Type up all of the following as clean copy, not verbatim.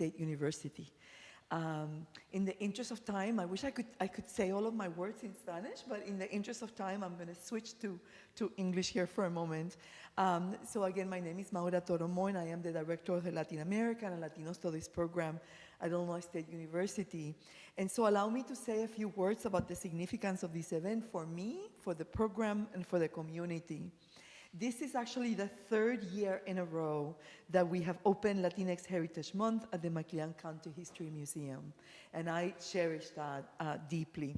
State University. In the interest of time, I wish I could say all of my words in Spanish, but in the interest of time, I'm going to switch to English here for a moment. So again, my name is Maura Toro-Morn. I am the director of the Latin American and Latino Studies program at Illinois State University. And so allow me to say a few words about the significance of this event for me, for the program, and for the community. This is actually the third year in a row that we have opened Latinx Heritage Month at the McLean County History Museum, and I cherish that deeply.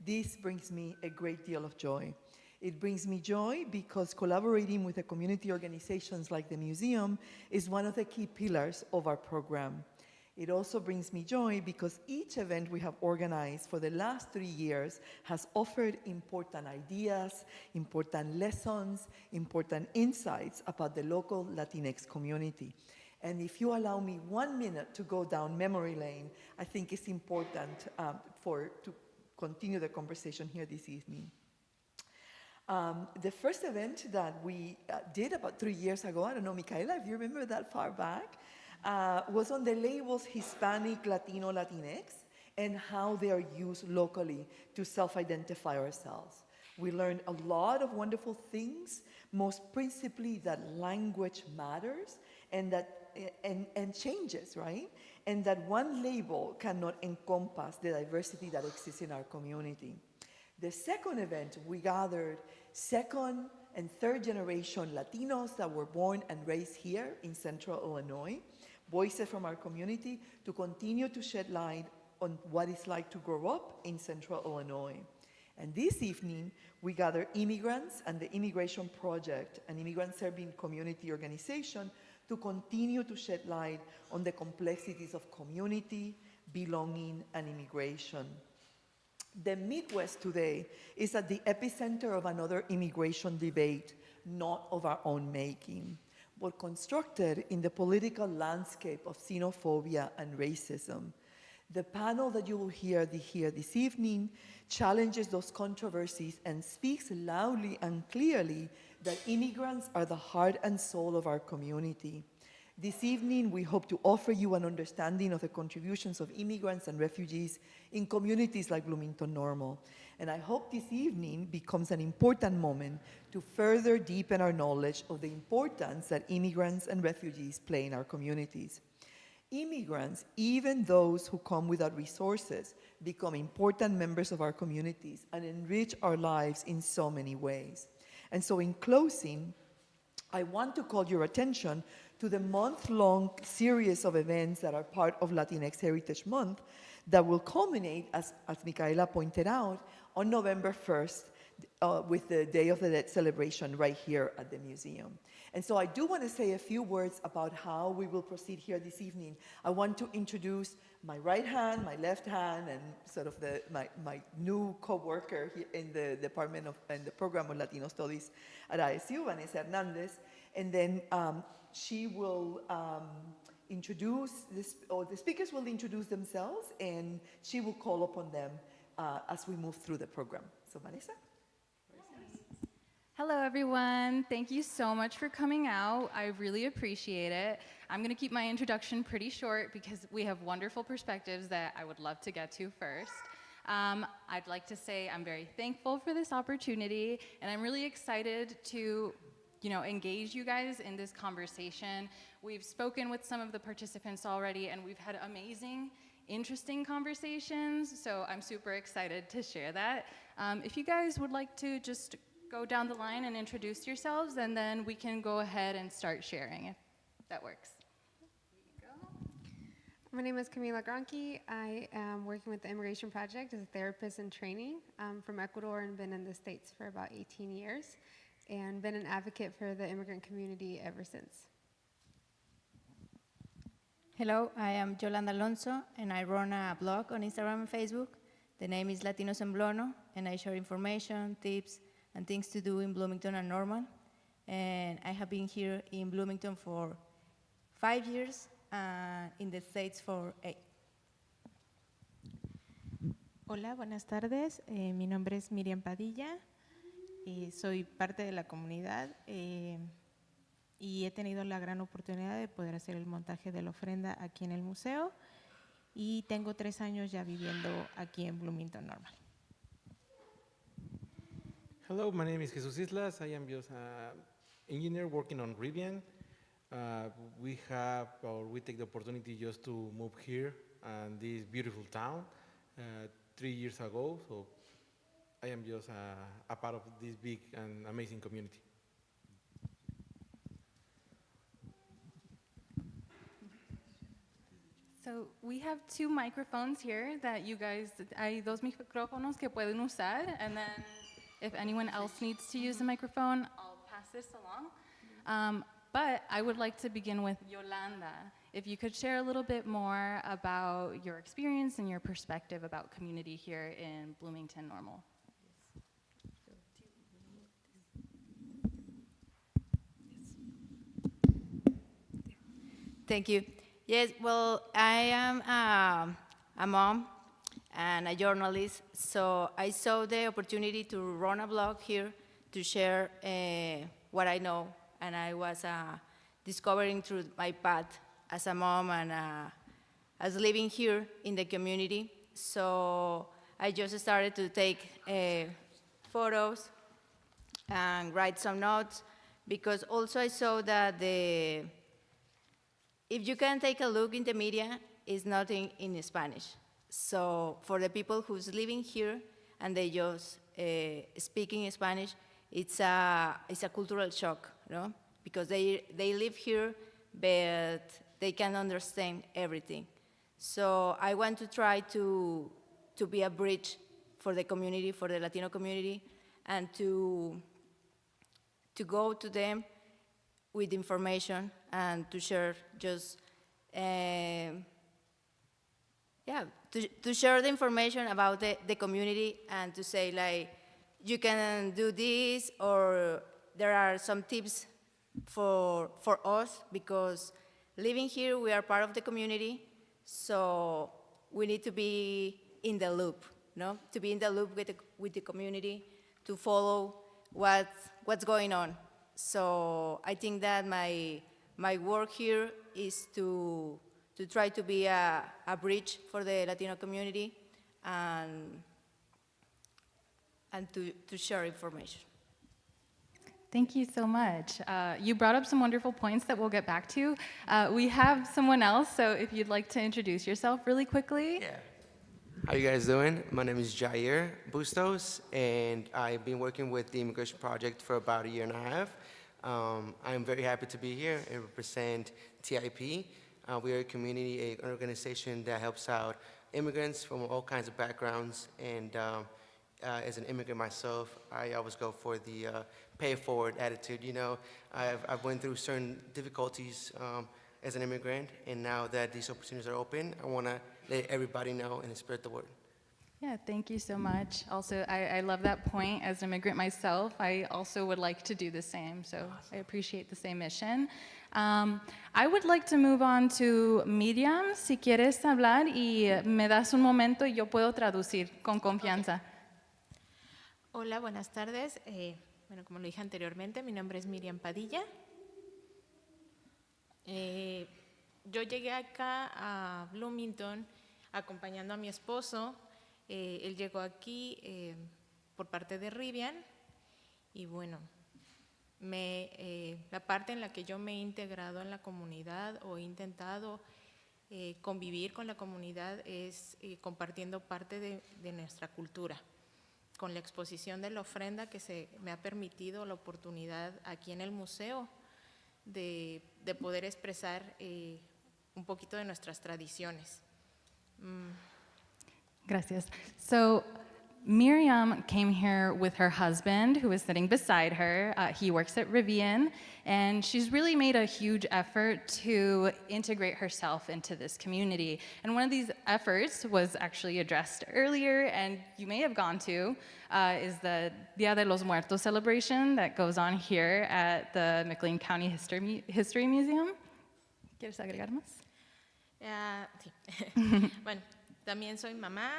This brings me a great deal of joy. It brings me joy because collaborating with the community organizations like the museum is one of the key pillars of our program. It also brings me joy because each event we have organized for the last 3 years has offered important ideas, important lessons, important insights about the local Latinx community. And if you allow me 1 minute to go down memory lane, I think it's important to continue the conversation here this evening. The first event that we did about 3 years ago, I don't know, Micaela, if you remember that far back, was on the labels Hispanic, Latino, Latinx, and how they are used locally to self-identify ourselves. We learned a lot of wonderful things, most principally that language matters and that and changes, right? And that one label cannot encompass the diversity that exists in our community. The second event, we gathered second and third generation Latinos that were born and raised here in Central Illinois, voices from our community, to continue to shed light on what it's like to grow up in Central Illinois. And this evening, we gather immigrants and the Immigration Project, an immigrant-serving community organization, to continue to shed light on the complexities of community, belonging, and immigration. The Midwest today is at the epicenter of another immigration debate, not of our own making, but constructed in the political landscape of xenophobia and racism. The panel that you will hear this evening challenges those controversies and speaks loudly and clearly that immigrants are the heart and soul of our community. This evening, we hope to offer you an understanding of the contributions of immigrants and refugees in communities like Bloomington Normal. And I hope this evening becomes an important moment to further deepen our knowledge of the importance that immigrants and refugees play in our communities. Immigrants, even those who come without resources, become important members of our communities and enrich our lives in so many ways. And so in closing, I want to call your attention to the month-long series of events that are part of Latinx Heritage Month that will culminate, as Micaela pointed out, on November 1st with the Day of the Dead celebration right here at the museum. And so I do want to say a few words about how we will proceed here this evening. I want to introduce my right hand, my left hand, and sort of my new co-worker in the department of and the program of Latino Studies at ISU, Vanessa Hernandez. And then she will introduce this, or the speakers will introduce themselves, and she will call upon them as we move through the program. So Vanessa? Hello, everyone. Thank you so much for coming out. I really appreciate it. I'm going to keep my introduction pretty short because we have wonderful perspectives that I would love to get to first. I'd like to say I'm very thankful for this opportunity, and I'm really excited to engage you guys in this conversation. We've spoken with some of the participants already, and we've had amazing, interesting conversations, so I'm super excited to share that. If you guys would like to just go down the line and introduce yourselves, and then we can go ahead and start sharing, if that works. My name is Camila Graunke. I am working with the Immigration Project as a therapist in training. I'm from Ecuador and been in the States for about 18 years, and been an advocate for the immigrant community ever since. Hello, I am Yolanda Alonso, and I run a blog on Instagram and Facebook. The name is Latinos en BloNo, and I share information, tips, and things to do in Bloomington and Normal. And I have been here in Bloomington for 5 years, in the States for 8. Hola, buenas tardes. Mi nombre es Miriam Padilla y soy parte de la comunidad. y he tenido la gran oportunidad de poder hacer el montaje de la ofrenda aquí en el museo y tengo 3 años ya viviendo aquí en Bloomington Normal. Hello, my name is Jesús Islas. I am just an engineer working on Rivian. We take the opportunity just to move here and this beautiful town 3 years ago. So I am just a part of this big and amazing community. So we have 2 microphones here that you guys, hay 2 micrófonos que pueden usar, and then if anyone else needs to use the microphone, I'll pass this along. But I would like to begin with Yolanda. If you could share a little bit more about your experience and your perspective about community here in Bloomington Normal. Thank you. Yes, well, I am a mom and a journalist, so I saw the opportunity to run a blog here to share what I know, and I was discovering through my path as a mom and as living here in the community. So I just started to take photos and write some notes, because also I saw that if you can take a look in the media, it's nothing in Spanish. So for the people who's living here and they just speaking Spanish, it's a cultural shock, you know? Because they live here, but they can understand everything. So I want to try to be a bridge for the community, for the Latino community, and to go to them with information and to share just, to share the information about the community and to say, like, you can do this, or there are some tips for us, because living here, we are part of the community, so we need to be in the loop, no? To be in the loop with the community, to follow what's going on. So I think that my work here is to try to be a bridge for the Latino community and to share information. Thank you so much. You brought up some wonderful points that we'll get back to. We have someone else, so if you'd like to introduce yourself really quickly. Yeah. How you guys doing? My name is Jair Bustos, and I've been working with the Immigration Project for about 1.5 years. I'm very happy to be here and represent TIP. We are a community organization that helps out immigrants from all kinds of backgrounds, and as an immigrant myself, I always go for the pay it forward attitude. You know, I've went through certain difficulties as an immigrant, and now that these opportunities are open, I want to let everybody know and spread the word. Yeah, thank you so much. Also, I love that point. As an immigrant myself, I also would like to do the same, so awesome. I appreciate the same mission. I would like to move on to Miriam. Si quieres hablar y me das un momento y yo puedo traducir con confianza. Okay. Hola, buenas tardes. Bueno, como lo dije anteriormente, mi nombre es Miriam Padilla. Yo llegué acá a Bloomington acompañando a mi esposo. Él llegó aquí por parte de Rivian y bueno, la parte en la que yo me he integrado en la comunidad o he intentado convivir con la comunidad es compartiendo parte de nuestra cultura, con la exposición de la ofrenda que me ha permitido la oportunidad aquí en el museo de poder expresar un poquito de nuestras tradiciones. Gracias. So Miriam came here with her husband, who is sitting beside her. He works at Rivian, and she's really made a huge effort to integrate herself into this community. And one of these efforts was actually addressed earlier, and you may have gone to, is the Dia de los Muertos celebration that goes on here at the McLean County History Museum. ¿Quieres agregar más? Sí. Bueno, también soy mamá.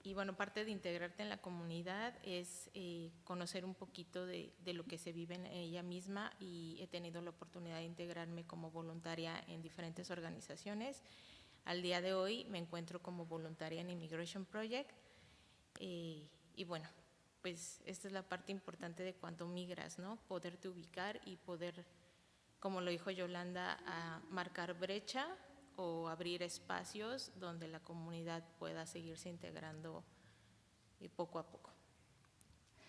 Y bueno, parte de integrarte en la comunidad es conocer un poquito de lo que se vive en ella misma, y he tenido la oportunidad de integrarme como voluntaria en diferentes organizaciones. Al día de hoy me encuentro como voluntaria en Immigration Project, y bueno, pues esta es la parte importante de cuando migras, ¿no? Poderte ubicar y poder, como lo dijo Yolanda, a marcar brecha o abrir espacios donde la comunidad pueda seguirse integrando poco a poco.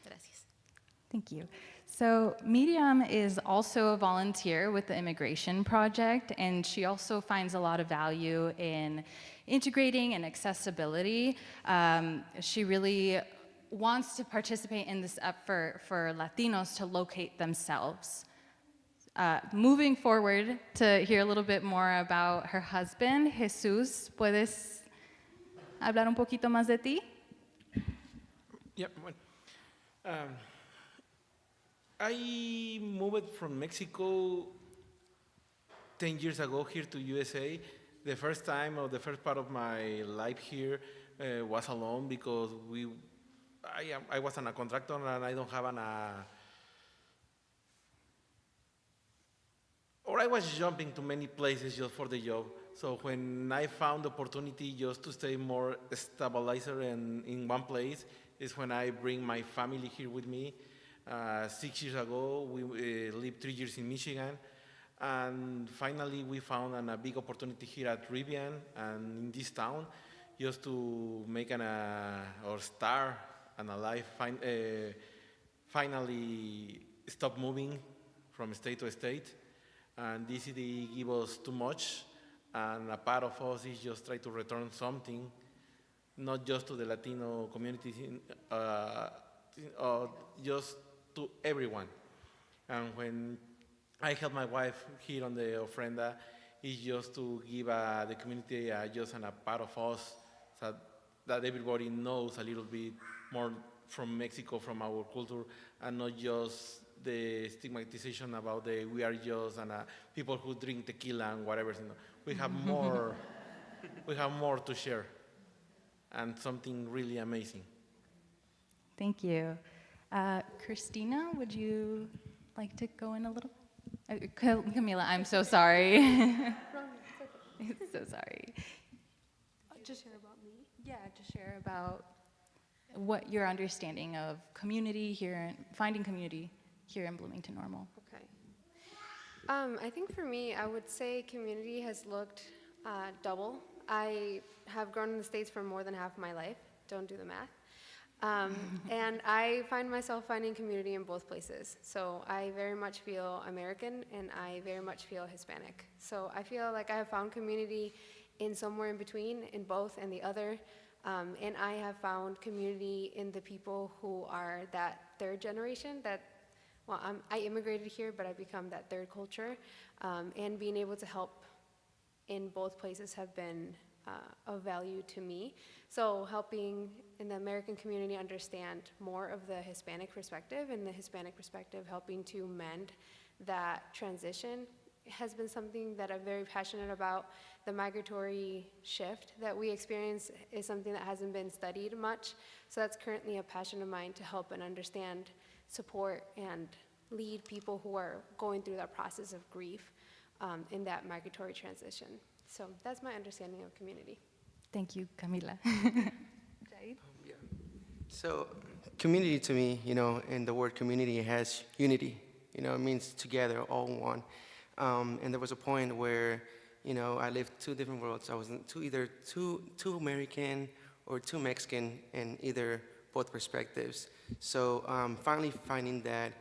Gracias. Thank you. So Miriam is also a volunteer with the Immigration Project, and she also finds a lot of value in integrating and accessibility. She really wants to participate in this effort for Latinos to locate themselves. Moving forward to hear a little bit more about her husband, Jesús, ¿puedes hablar un poquito más de ti? Yeah, well, I moved from Mexico 10 years ago here to USA. The first time, or the first part of my life here was alone, because I was on a contractor and I don't have or I was jumping to many places just for the job. So when I found the opportunity just to stay more stabilizer in one place, is when I bring my family here with me. 6 years ago, we lived 3 years in Michigan, and finally we found a big opportunity here at Rivian and in this town, just to make or start and a life. Finally, stop moving from state to state, and this city give us too much, and a part of us is just try to return something, not just to the Latino community, just to everyone. And when I help my wife here on the ofrenda, is just to give the community just a part of us, so that everybody knows a little bit more from Mexico, from our culture, and not just the stigmatization about we are just people who drink tequila and whatever. You know. We have more. We have more to share, and something really amazing. Thank you. Christina, would you like to go in a little? Camila, I'm so sorry. So sorry. Just share about me. Yeah, just share about what your understanding of community here, finding community here in Bloomington Normal. Okay. I think for me, I would say community has looked double. I have grown in the States for more than half my life. Don't do the math. And I find myself finding community in both places. So I very much feel American, and I very much feel Hispanic. So I feel like I have found community in somewhere in between, in both and the other. And I have found community in the people who are that third generation, I immigrated here, but I become that third culture. And being able to help in both places have been of value to me. So helping in the American community understand more of the Hispanic perspective, and the Hispanic perspective helping to mend that transition has been something that I'm very passionate about. The migratory shift that we experience is something that hasn't been studied much. So that's currently a passion of mine, to help and understand, support, and lead people who are going through that process of grief in that migratory transition. So that's my understanding of community. Thank you, Camila. Yeah. So community to me, and the word community has unity. It means together, all one. And there was a point where, I lived two different worlds. I was either too American or too Mexican in either both perspectives. So finally finding that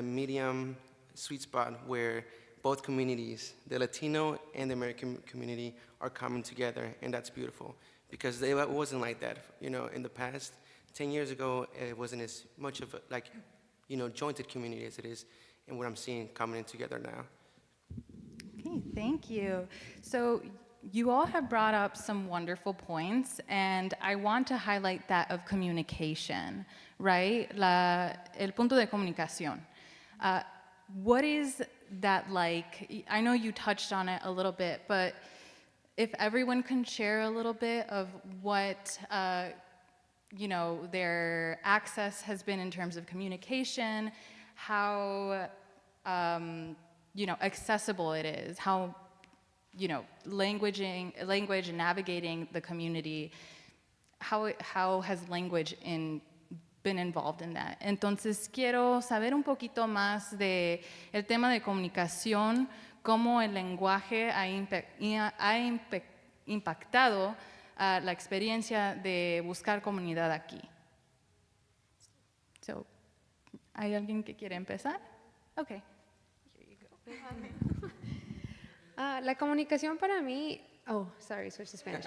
medium sweet spot where both communities, the Latino and the American community, are coming together, and that's beautiful, because it wasn't like that, in the past. 10 years ago, it wasn't as much of a, jointed community as it is, and what I'm seeing coming in together now. Okay, thank you. So you all have brought up some wonderful points, and I want to highlight that of communication, right? El punto de comunicación. What is that like? I know you touched on it a little bit, but if everyone can share a little bit of what their access has been in terms of communication, how accessible it is, how language and navigating the community, how has language been involved in that. Entonces quiero saber un poquito más de el tema de comunicación, cómo el lenguaje ha impactado la experiencia de buscar comunidad aquí. So, ¿hay alguien que quiere empezar? Okay. Here you go. La comunicación para mí, switch to Spanish.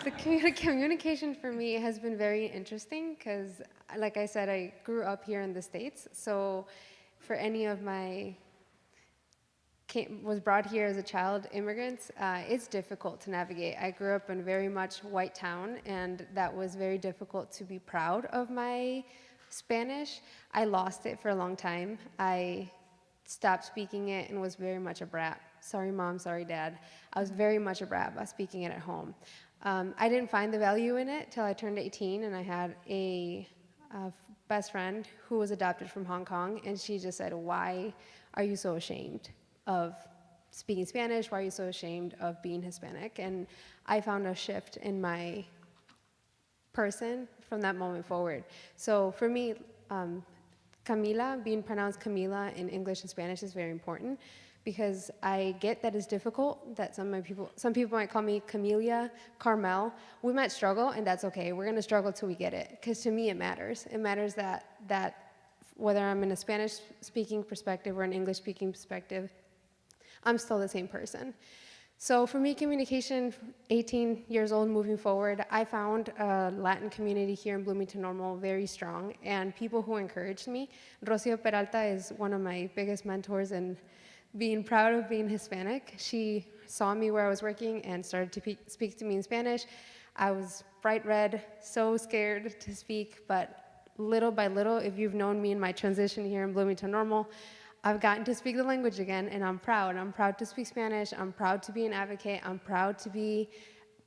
The communication for me has been very interesting because, like I said, I grew up here in the States. So for any of was brought here as a child immigrants, it's difficult to navigate. I grew up in very much white town, and that was very difficult to be proud of my Spanish. I lost it for a long time. I stopped speaking it and was very much a brat. Sorry, Mom, sorry, Dad. I was very much a brat about speaking it at home. I didn't find the value in it till I turned 18, and I had a best friend who was adopted from Hong Kong, and she just said, "Why are you so ashamed of speaking Spanish? Why are you so ashamed of being Hispanic?" And I found a shift in my person from that moment forward. So for me, Camila, being pronounced Camila in English and Spanish is very important, because I get that it's difficult, that some people might call me Camelia, Carmel. We might struggle, and that's okay. We're gonna struggle till we get it, because to me it matters. It matters that whether I'm in a Spanish-speaking perspective or an English-speaking perspective, I'm still the same person. So for me, communication, 18 years old, moving forward, I found a Latin community here in Bloomington Normal very strong, and people who encouraged me. Rocio Peralta is one of my biggest mentors in being proud of being Hispanic. She saw me where I was working and started to speak to me in Spanish. I was bright red, so scared to speak, but little by little, if you've known me in my transition here in Bloomington Normal, I've gotten to speak the language again, and I'm proud. I'm proud to speak Spanish. I'm proud to be an advocate. I'm proud to be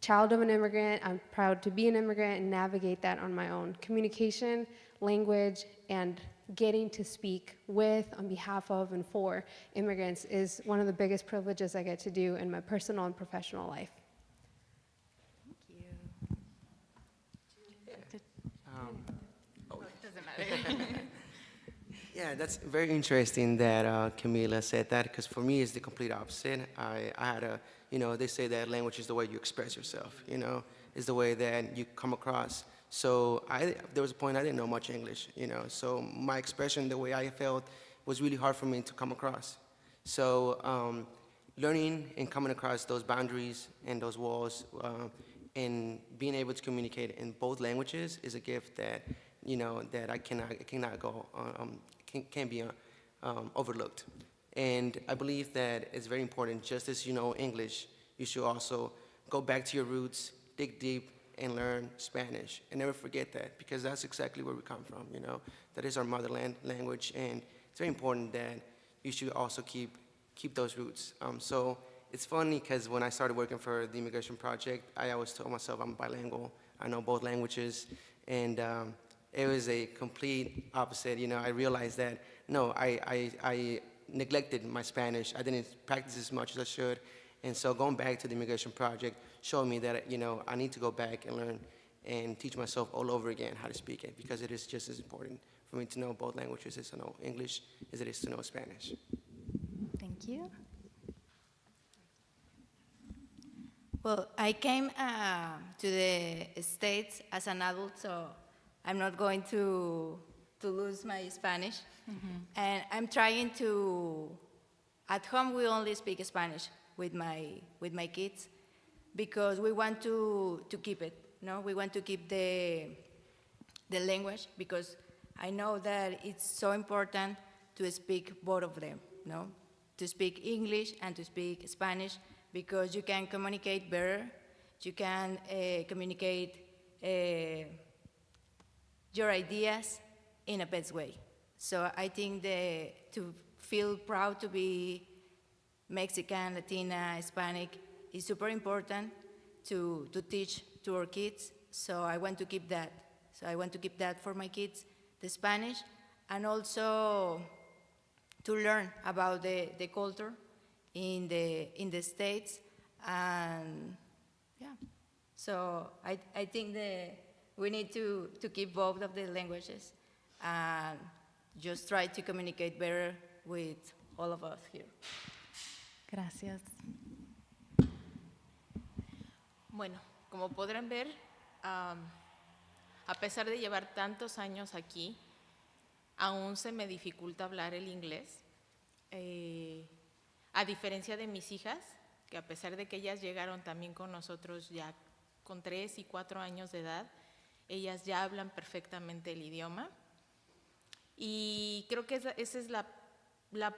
child of an immigrant. I'm proud to be an immigrant and navigate that on my own. Communication, language, and getting to speak with, on behalf of, and for immigrants is one of the biggest privileges I get to do in my personal and professional life. It doesn't matter. Yeah, that's very interesting that Camila said that, because for me it's the complete opposite. I had a, they say that language is the way you express yourself, is the way that you come across. So there was a point I didn't know much English, so my expression, the way I felt, was really hard for me to come across. So learning and coming across those boundaries and those walls and being able to communicate in both languages is a gift that, that I cannot go, can't be overlooked. And I believe that it's very important, just as you know English, you should also go back to your roots, dig deep, and learn Spanish. And never forget that, because that's exactly where we come from, That is our motherland language, and it's very important that you should also keep those roots. So it's funny, because when I started working for the Immigration Project, I always told myself I'm bilingual. I know both languages, and it was a complete opposite. I realized that, no, I neglected my Spanish. I didn't practice as much as I should. And so going back to the Immigration Project showed me that, I need to go back and learn and teach myself all over again how to speak it, because it is just as important for me to know both languages as to know English as it is to know Spanish. Thank you. Well, I came to the States as an adult, so I'm not going to lose my Spanish. Mm-hmm. And I'm trying to, at home we only speak Spanish with my kids, because we want to keep it, we want to keep the language, because I know that it's so important to speak both of them, to speak English and to speak Spanish, because you can communicate better, you can communicate your ideas in a best way. So I think to feel proud to be Mexican, Latina, Hispanic is super important to teach to our kids. So I want to keep that. So I want to keep that for my kids, the Spanish, and also to learn about the culture in the States. And yeah, so I think we need to keep both of the languages and just try to communicate better with all of us here. Gracias. Bueno, como podrán ver, a pesar de llevar tantos años aquí, aún se me dificulta hablar el inglés. A diferencia de mis hijas, que a pesar de que ellas llegaron también con nosotros ya con 3 y 4 años de edad, ellas ya hablan perfectamente el idioma. Y creo que esa es la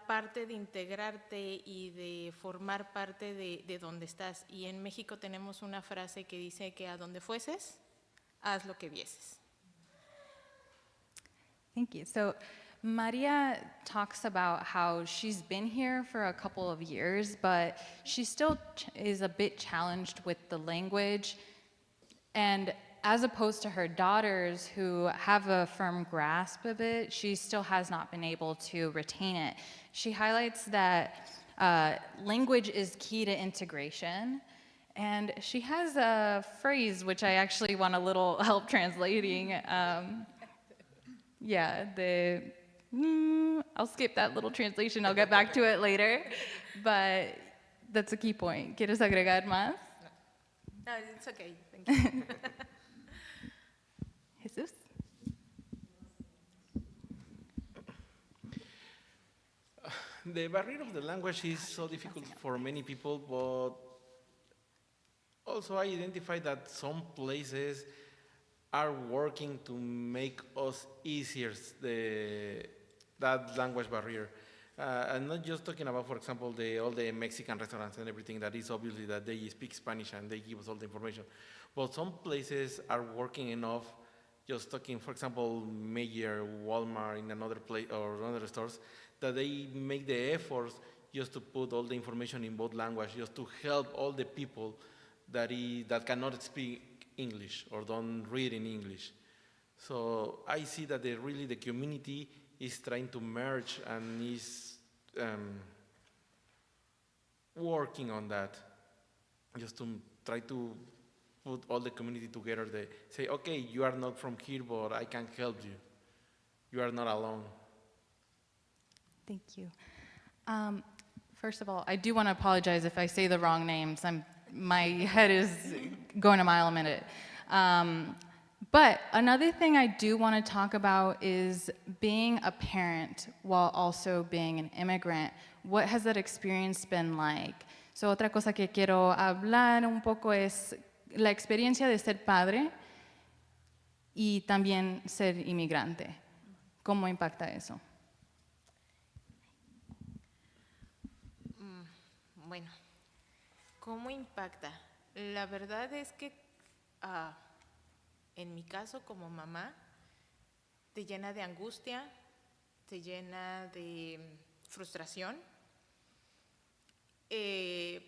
parte de integrarte y de formar parte de donde estás. Y en México tenemos una frase que dice que a donde fueses, haz lo que vieses. Thank you. So Maria talks about how she's been here for a couple of years, but she still is a bit challenged with the language. And as opposed to her daughters who have a firm grasp of it, she still has not been able to retain it. She highlights that language is key to integration. And she has a phrase which I actually want a little help translating. I'll skip that little translation, I'll get back to it later. But that's a key point. ¿Quieres agregar más? No, it's okay, thank you. Jesús? The barrier of the language is so difficult for many people, but also I identify that some places are working to make us easier that language barrier. I'm not just talking about, for example, all the Mexican restaurants and everything that is obviously that they speak Spanish and they give us all the information. But some places are working enough, just talking, for example, Mayer, Walmart, in another place or other stores, that they make the efforts just to put all the information in both languages, just to help all the people that cannot speak English or don't read in English. So I see that really the community is trying to merge and is working on that, just to try to put all the community together. They say, okay, you are not from here, but I can help you. You are not alone. Thank you. First of all, I do want to apologize if I say the wrong names. My head is going a mile a minute. But another thing I do want to talk about is being a parent while also being an immigrant. What has that experience been like? So otra cosa que quiero hablar un poco es la experiencia de ser padre y también ser inmigrante. ¿Cómo impacta eso? Bueno, ¿cómo impacta? La verdad es que en mi caso como mamá te llena de angustia, te llena de frustración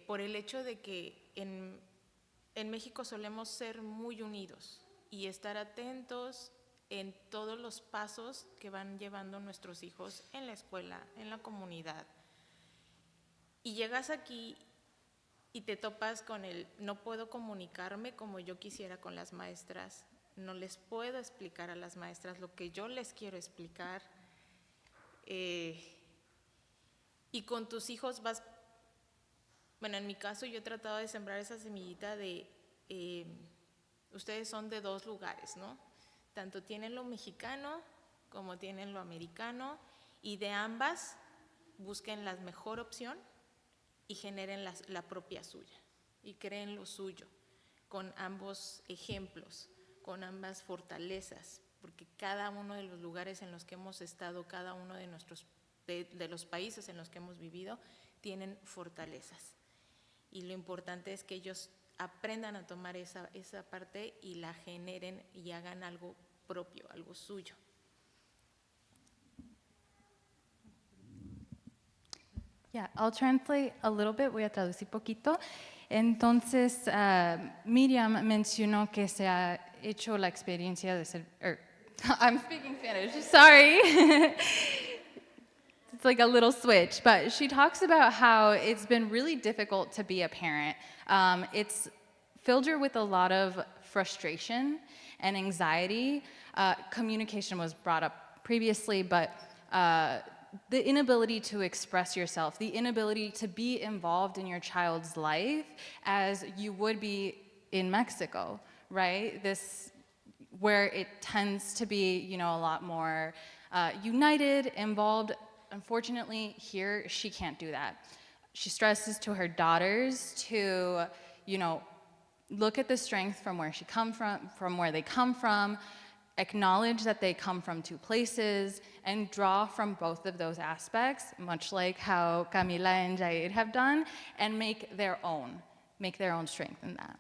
por el hecho de que en México solemos ser muy unidos y estar atentos en todos los pasos que van llevando nuestros hijos en la escuela, en la comunidad. Y llegas aquí y te topas con no puedo comunicarme como yo quisiera con las maestras, no les puedo explicar a las maestras lo que yo les quiero explicar. Y con tus hijos bueno, en mi caso yo he tratado de sembrar esa semillita de, ustedes son de dos lugares, ¿no? Tanto tienen lo mexicano como tienen lo americano y de ambas busquen la mejor opción y generen la propia suya y creen lo suyo con ambos ejemplos, con ambas fortalezas, porque cada uno de los lugares en los que hemos estado, cada uno de los países en los que hemos vivido, tienen fortalezas. Y lo importante es que ellos aprendan a tomar esa parte y la generen y hagan algo propio, algo suyo. Yeah, I'll translate a little bit, voy a traducir poquito. Entonces, Miriam mencionó que se ha hecho la experiencia de ser, I'm speaking Spanish, sorry. It's like a little switch, but she talks about how it's been really difficult to be a parent. It's filled her with a lot of frustration and anxiety. Communication was brought up previously, but the inability to express yourself, the inability to be involved in your child's life as you would be in Mexico, right? This, where it tends to be, you know, a lot more united, involved. Unfortunately, here, she can't do that. She stresses to her daughters to, you know, look at the strength from where she come from where they come from, acknowledge that they come from two places, and draw from both of those aspects, much like how Camila and Jair have done, and make their own strength in that.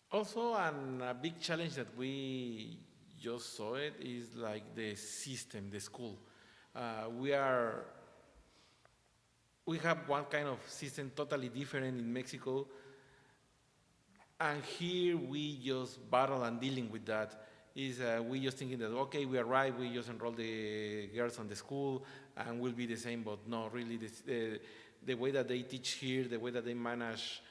Also, a big challenge that we just saw it is like the system, the school. We have one kind of system totally different in Mexico, and here we just battle and dealing with that. We just thinking that, okay, we arrive, we just enroll the girls on the school, and we'll be the same, but no, really, the way that they teach here, the way that they manage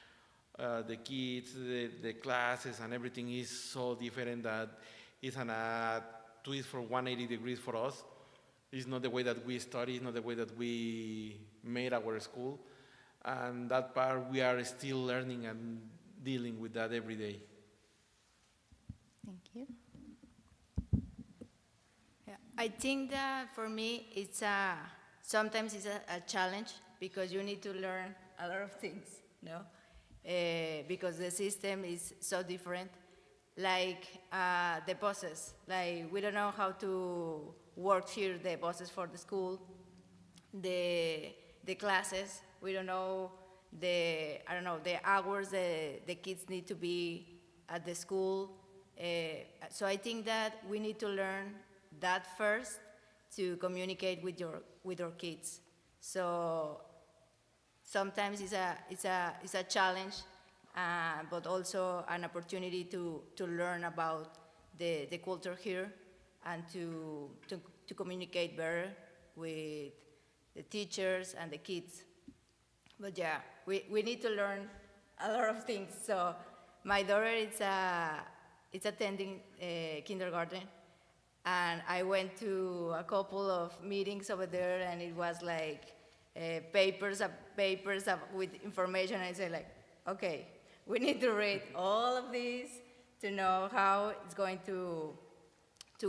the kids, the classes, and everything is so different that it's a twist for 180 degrees for us. It's not the way that we study, it's not the way that we made our school. And that part, we are still learning and dealing with that every day. Thank you. Yeah, I think that for me, sometimes it's a challenge because you need to learn a lot of things, no? Because the system is so different. Like the buses, like we don't know how to work here, the buses for the school, the classes, we don't know the hours the kids need to be at the school. So I think that we need to learn that first to communicate with your kids. So sometimes it's a challenge, but also an opportunity to learn about the culture here and to communicate better with the teachers and the kids. But yeah, we need to learn a lot of things. So my daughter is attending kindergarten, and I went to a couple of meetings over there, and it was like papers with information. I said like, okay, we need to read all of these to know how it's going to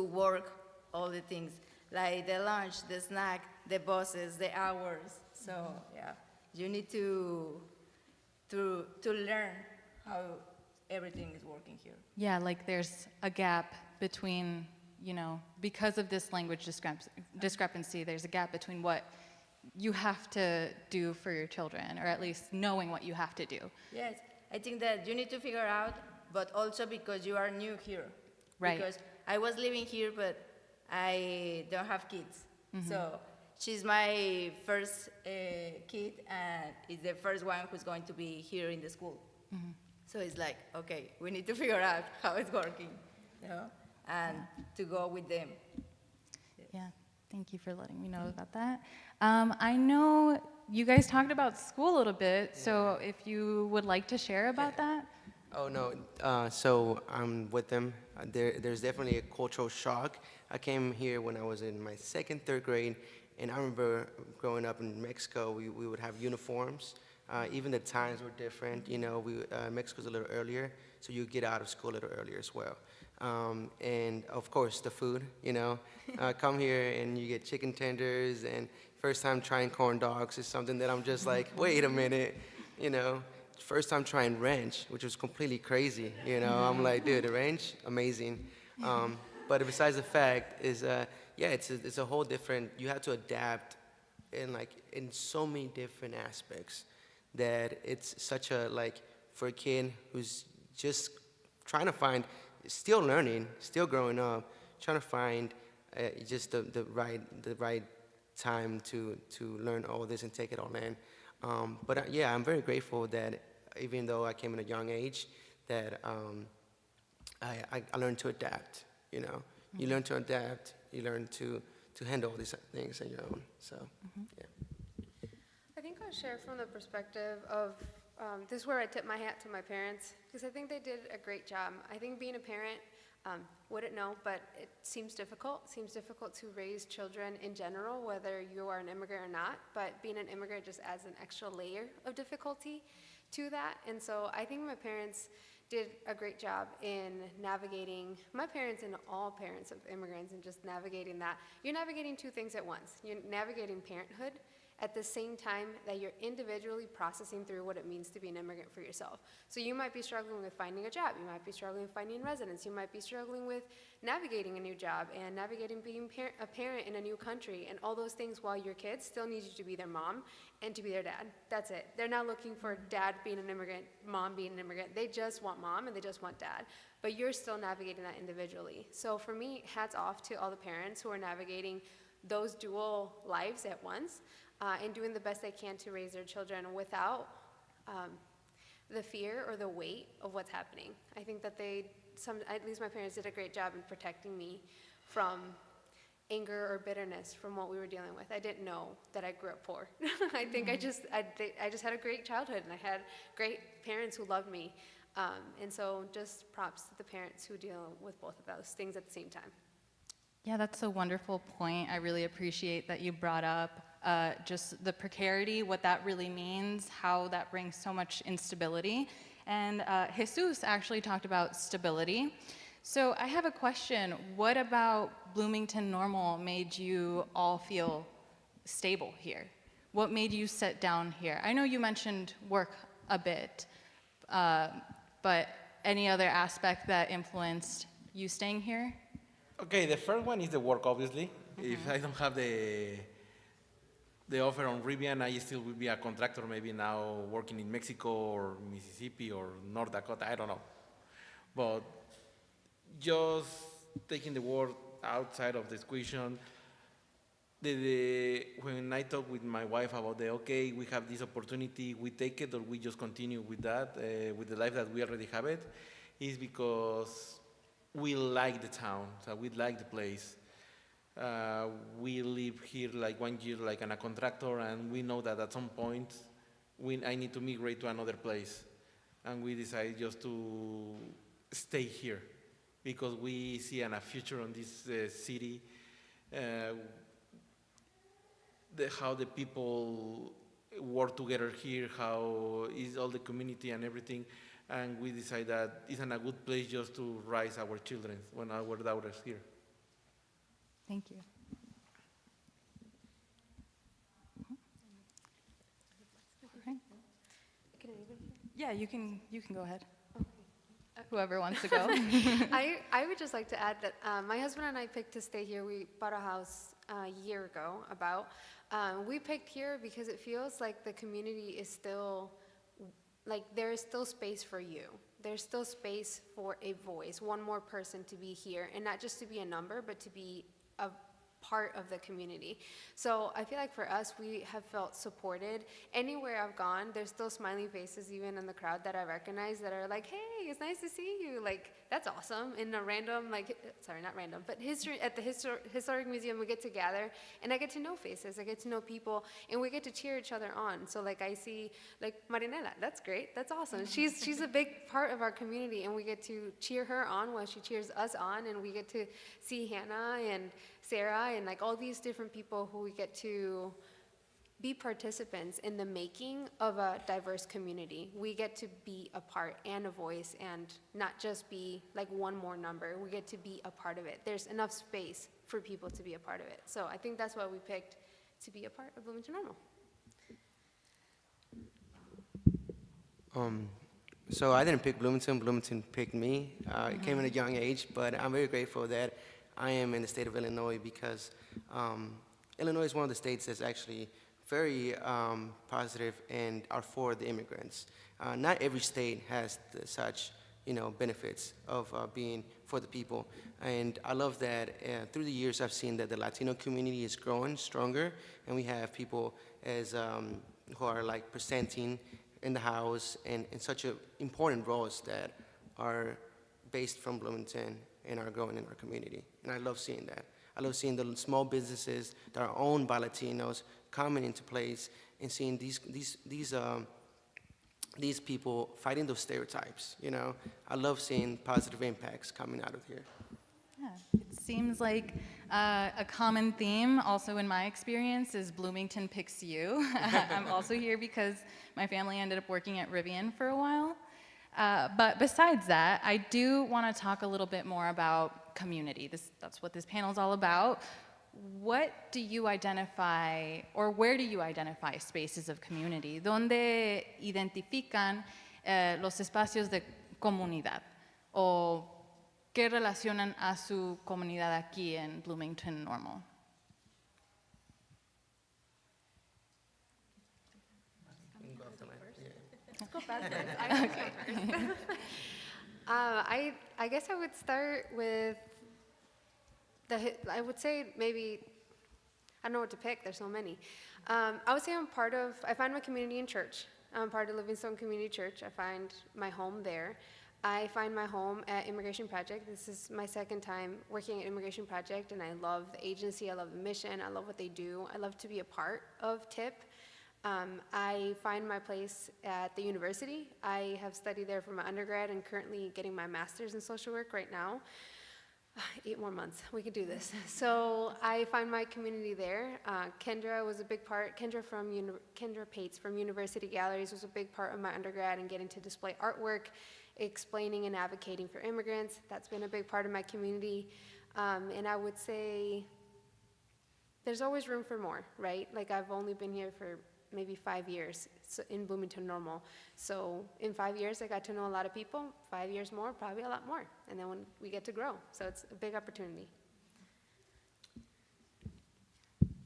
work, all the things, like the lunch, the snack, the buses, the hours. So yeah, you need to learn how everything is working here. Yeah, like there's a gap between, you know, because of this language discrepancy, there's a gap between what you have to do for your children, or at least knowing what you have to do. Yes, I think that you need to figure out, but also because you are new here. Right. Because I was living here, but I don't have kids. Mm-hmm. So she's my first kid, and is the first one who's going to be here in the school. Mm-hmm. So it's like, okay, we need to figure out how it's working, you know, and to go with them. Yeah, thank you for letting me know about that. I know you guys talked about school a little bit, so if you would like to share about that. Oh, no. So I'm with them. There's definitely a cultural shock. I came here when I was in my second, third grade, and I remember growing up in Mexico, we would have uniforms. Even the times were different. You know, Mexico's a little earlier, so you get out of school a little earlier as well. And of course, the food, you know. Come here and you get chicken tenders, and first time trying corn dogs is something that I'm just like, wait a minute, you know. First time trying ranch, which was completely crazy, you know. I'm like, dude, the ranch, amazing. But besides the fact is, yeah, it's a whole different, you have to adapt in so many different aspects that it's such a, like, for a kid who's just trying to find, still learning, still growing up, trying to find just the right time to learn all this and take it all in. But yeah, I'm very grateful that even though I came at a young age, that I learned to adapt, you know. You learn to adapt, you learn to handle these things on your own, so, yeah. I think I'll share from the perspective of, this is where I tip my hat to my parents, because I think they did a great job. I think being a parent, wouldn't know, but it seems difficult. It seems difficult to raise children in general, whether you are an immigrant or not, but being an immigrant just adds an extra layer of difficulty to that. And so I think my parents did a great job in navigating, my parents and all parents of immigrants, and just navigating that. You're navigating two things at once. You're navigating parenthood at the same time that you're individually processing through what it means to be an immigrant for yourself. So you might be struggling with finding a job, you might be struggling with finding residence, you might be struggling with navigating a new job and navigating being a parent in a new country, and all those things while your kids still need you to be their mom and to be their dad. That's it. They're not looking for dad being an immigrant, mom being an immigrant. They just want mom and they just want dad. But you're still navigating that individually. So for me, hats off to all the parents who are navigating those dual lives at once. And doing the best they can to raise their children without the fear or the weight of what's happening. I think that at least my parents did a great job in protecting me from anger or bitterness from what we were dealing with. I didn't know that I grew up poor. I think I just had a great childhood, and I had great parents who loved me. And so just props to the parents who deal with both of those things at the same time. Yeah, that's a wonderful point. I really appreciate that you brought up just the precarity, what that really means, how that brings so much instability. And Jesús actually talked about stability. So I have a question. What about Bloomington Normal made you all feel stable here? What made you sit down here? I know you mentioned work a bit, but any other aspect that influenced you staying here? Okay, the first one is the work, obviously. If I don't have the offer on Rivian, I still will be a contractor, maybe now working in Mexico or Mississippi or North Dakota, I don't know. But just taking the word outside of the equation, when I talk with my wife about okay, we have this opportunity, we take it or we just continue with that, with the life that we already have it, is because we like the town, so we like the place. We live here like 1 year like a contractor, and we know that at some point I need to migrate to another place. And we decided just to stay here because we see a future on this city, how the people work together here, how is all the community and everything. And we decided that it's a good place just to raise our children when our daughters here. Thank you. Yeah, you can go ahead. Whoever wants to go. I would just like to add that my husband and I picked to stay here. We bought a house a year ago, about. We picked here because it feels like the community is still, like there is still space for you. There's still space for a voice, one more person to be here, and not just to be a number, but to be a part of the community. So I feel like for us, we have felt supported. Anywhere I've gone, there's still smiley faces even in the crowd that I recognize that are like, hey, it's nice to see you. Like, that's awesome. In a random, like, sorry, not random, but at the Historic Museum, we get to gather, and I get to know faces, I get to know people, and we get to cheer each other on. So like I see, like, Marinela, that's great, that's awesome. She's a big part of our community, and we get to cheer her on while she cheers us on, and we get to see Hannah and Sarah and like all these different people who we get to be participants in the making of a diverse community. We get to be a part and a voice, and not just be like one more number. We get to be a part of it. There's enough space for people to be a part of it. So I think that's why we picked to be a part of Bloomington Normal. So I didn't pick Bloomington. Bloomington picked me. It came at a young age, but I'm very grateful that I am in the state of Illinois because Illinois is one of the states that's actually very positive and are for the immigrants. Not every state has such, benefits of being for the people. And I love that through the years I've seen that the Latino community is growing stronger, and we have people as who are like presenting in the House and in such important roles that are based from Bloomington and are growing in our community. And I love seeing that. I love seeing the small businesses that are owned by Latinos coming into place and seeing these people fighting those stereotypes, you know. I love seeing positive impacts coming out of here. Yeah, it seems like a common theme also in my experience is Bloomington picks you. I'm also here because my family ended up working at Rivian for a while. But besides that, I do want to talk a little bit more about community. That's what this panel is all about. What do you identify, or where do you identify spaces of community? ¿Dónde identifican los espacios de comunidad? ¿O qué relacionan a su comunidad aquí en Bloomington Normal? Let's go fast. I guess I would start with I would say maybe, I don't know what to pick, there's so many. I would say I find my community in church. I'm part of Livingstone Community Church. I find my home there. I find my home at Immigration Project. This is my second time working at Immigration Project, and I love the agency, I love the mission, I love what they do. I love to be a part of TIP. I find my place at the university. I have studied there for my undergrad and currently getting my master's in social work right now. 8 more months, we could do this. So I find my community there. Kendra was a big part. Kendra Pates from University Galleries was a big part of my undergrad and getting to display artwork, explaining and advocating for immigrants. That's been a big part of my community. And I would say there's always room for more, right? Like I've only been here for maybe 5 years in Bloomington Normal. So in 5 years, I got to know a lot of people. 5 years more, probably a lot more. And then when we get to grow. So it's a big opportunity.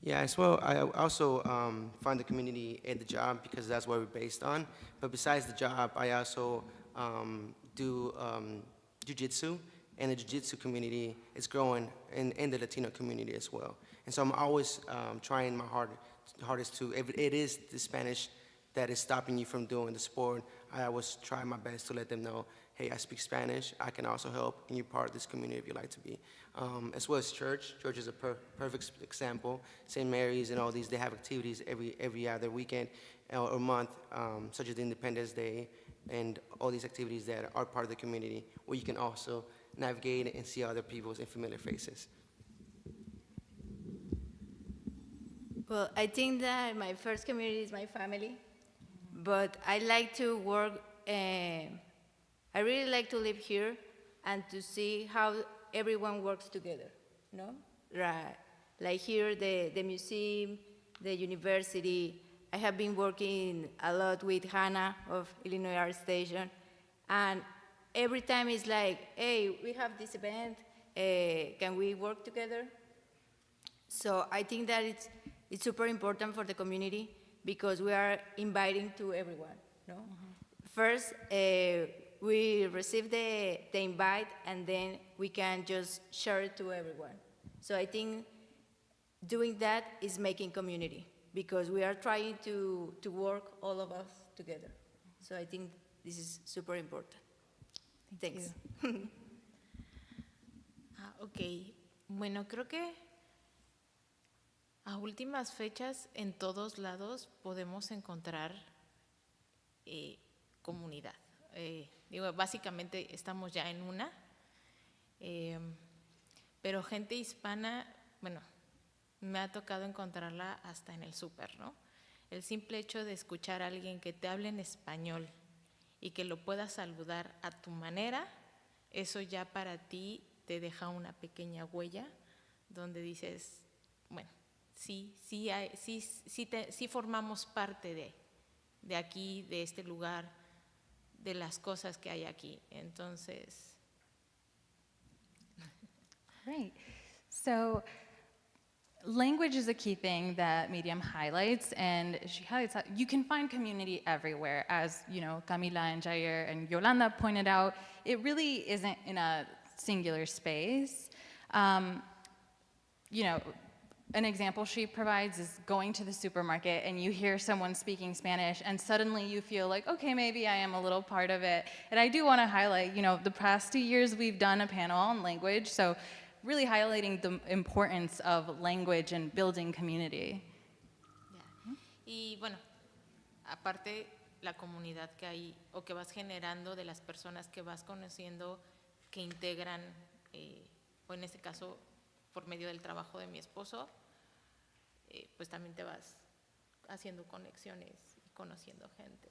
Yeah, as well, I also find the community at the job because that's what we're based on. But besides the job, I also do jiu-jitsu, and the jiu-jitsu community is growing in the Latino community as well. And so I'm always trying my hardest to, if it is the Spanish that is stopping you from doing the sport, I always try my best to let them know, hey, I speak Spanish, I can also help, and you're part of this community if you'd like to be. As well as church. Church is a perfect example. St. Mary's and all these, they have activities every other weekend or month, such as the Independence Day, and all these activities that are part of the community, where you can also navigate and see other people's familiar faces. Well, I think that my first community is my family, but I like to work, I really like to live here and to see how everyone works together, no? Right. Like here, the museum, the university. I have been working a lot with Hannah of Illinois Art Station, and every time it's like, hey, we have this event, can we work together? So I think that it's super important for the community because we are inviting to everyone, no? First, we receive the invite, and then we can just share it to everyone. So I think doing that is making community because we are trying to work all of us together. So I think this is super important. Thanks. Ok, bueno, creo que a últimas fechas en todos lados podemos encontrar comunidad. Digo, básicamente estamos ya en una, pero gente hispana, bueno, me ha tocado encontrarla hasta en el súper, ¿no? El simple hecho de escuchar a alguien que te hable en español y que lo puedas saludar a tu manera, eso ya para ti te deja una pequeña huella donde dices, bueno, sí formamos parte de aquí, de este lugar, de las cosas que hay aquí. Entonces. Great. So language is a key thing that Miriam highlights, and she highlights that you can find community everywhere. As you know, Camila and Jair and Yolanda pointed out, it really isn't in a singular space. You know, an example she provides is going to the supermarket and you hear someone speaking Spanish and suddenly you feel like, okay, maybe I am a little part of it. And I do want to highlight, the past 2 years we've done a panel on language, so really highlighting the importance of language and building community. Ya. Y bueno, aparte la comunidad que hay o que vas generando de las personas que vas conociendo que integran, o en este caso por medio del trabajo de mi esposo, pues también te vas haciendo conexiones y conociendo gente.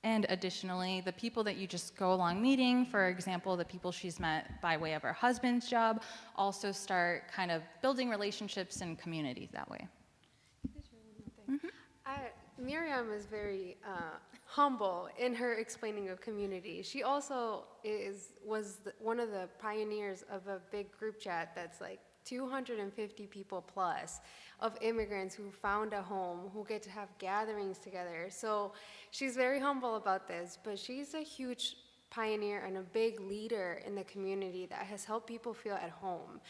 And additionally, the people that you just go along meeting, for example, the people she's met by way of her husband's job, also start kind of building relationships and communities that way. Miriam is very humble in her explaining of community. She also was one of the pioneers of a big group chat that's like 250 people plus of immigrants who found a home, who get to have gatherings together. So she's very humble about this, but she's a huge pioneer and a big leader in the community that has helped people feel at home.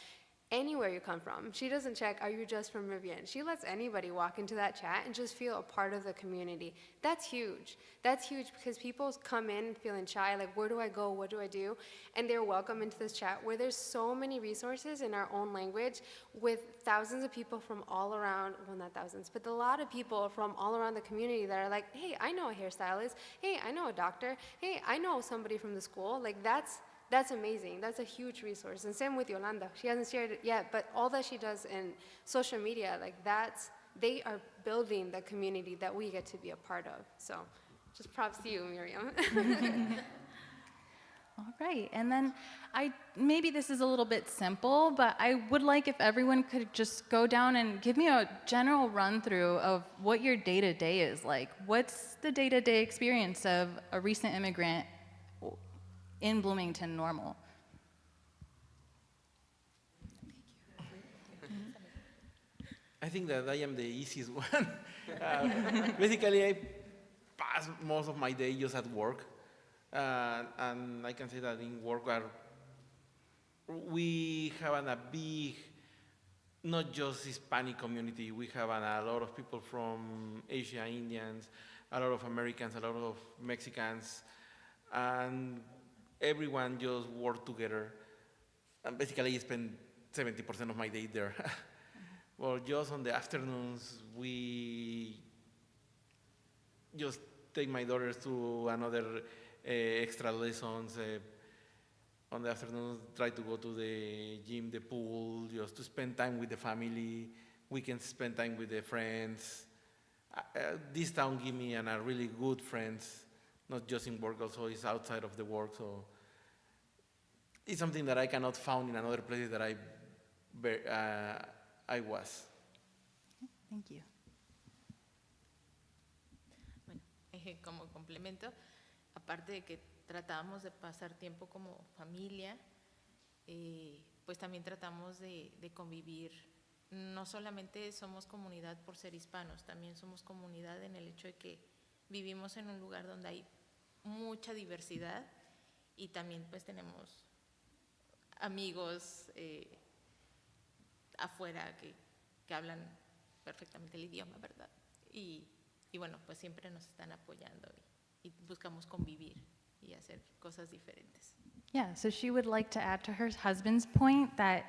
Anywhere you come from. She doesn't check, are you just from Rivian? She lets anybody walk into that chat and just feel a part of the community. That's huge. That's huge because people come in feeling shy, like, where do I go? What do I do? And they're welcome into this chat where there's so many resources in our own language with thousands of people from all around, well, not thousands, but a lot of people from all around the community that are like, hey, I know a hairstylist. Hey, I know a doctor. Hey, I know somebody from the school. Like, that's amazing. That's a huge resource. And same with Yolanda. She hasn't shared it yet, but all that she does in social media, like they are building the community that we get to be a part of. So just props to you, Miriam. All right, and then maybe this is a little bit simple, but I would like if everyone could just go down and give me a general run through of what your day-to-day is like. What's the day-to-day experience of a recent immigrant in Bloomington normal? I think that I am the easiest one. Basically, I pass most of my day just at work. And I can say that in work we have a big, not just Hispanic community, we have a lot of people from Asia, Indians, a lot of Americans, a lot of Mexicans, and everyone just work together. And basically I spend 70% of my day there. Well, just on the afternoons, we just take my daughters to another extra lessons. On the afternoons, try to go to the gym, the pool, just to spend time with the family. Weekends, spend time with the friends. This town give me a really good friends, not just in work, also it's outside of the work. So it's something that I cannot find in another place that I was. Thank you. Bueno, como complemento, aparte de que tratábamos de pasar tiempo como familia, pues también tratamos de convivir. No solamente somos comunidad por ser hispanos, también somos comunidad en el hecho de que vivimos en un lugar donde hay mucha diversidad y también pues tenemos amigos afuera que hablan perfectamente el idioma, ¿verdad? Y bueno, pues siempre nos están apoyando y buscamos convivir y hacer cosas diferentes. Yeah, so she would like to add to her husband's point that,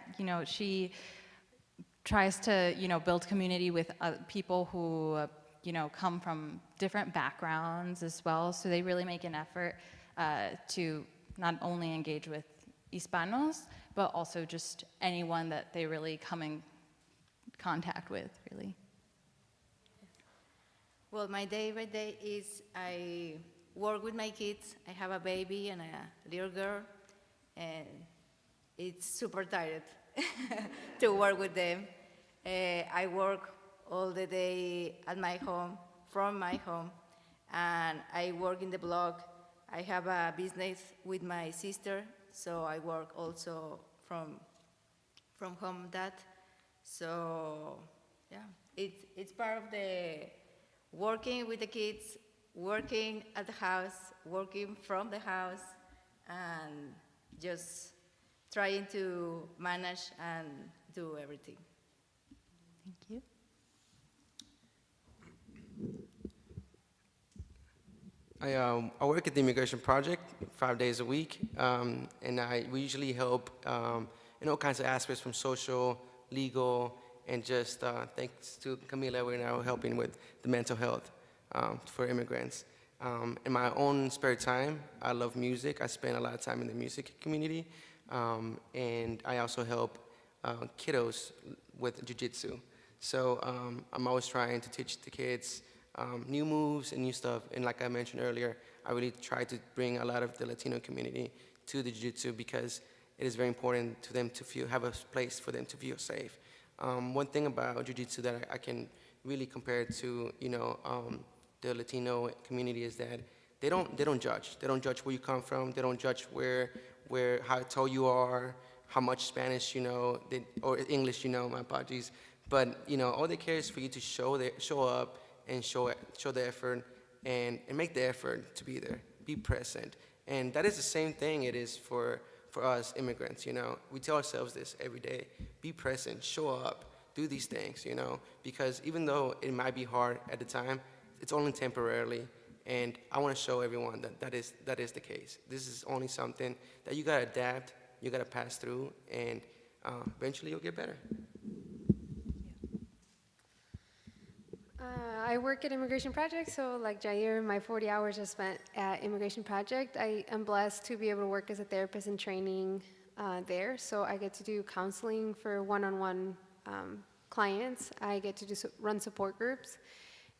she tries to, build community with people who, come from different backgrounds as well. So they really make an effort to not only engage with Hispanos, but also just anyone that they really come in contact with, really. Well, my day by day is I work with my kids. I have a baby and a little girl, and it's super tired to work with them. I work all the day at my home, from my home, and I work in the blog. I have a business with my sister, so I work also from home that. So yeah, it's part of the working with the kids, working at the house, working from the house, and just trying to manage and do everything. Thank you. I work at the Immigration Project 5 days a week, and we usually help in all kinds of aspects from social, legal, and just thanks to Camila, we're now helping with the mental health for immigrants. In my own spare time, I love music. I spend a lot of time in the music community, and I also help kiddos with jiu-jitsu. So I'm always trying to teach the kids new moves and new stuff. And like I mentioned earlier, I really try to bring a lot of the Latino community to the jiu-jitsu because it is very important to them to have a place for them to feel safe. One thing about jiu-jitsu that I can really compare to, the Latino community is that they don't judge. They don't judge where you come from. They don't judge how tall you are, how much Spanish you know, or English you know. My apologies. But all they care is for you to show up and show the effort and make the effort to be there, be present. And that is the same thing it is for us immigrants, We tell ourselves this every day: be present, show up, do these things, because even though it might be hard at the time, it's only temporarily. And I want to show everyone that is the case. This is only something that you gotta adapt, you gotta pass through, and eventually you'll get better. I work at Immigration Project, so like Jair, my 40 hours are spent at Immigration Project. I am blessed to be able to work as a therapist in training there, so I get to do counseling for one-on-one clients. I get to run support groups,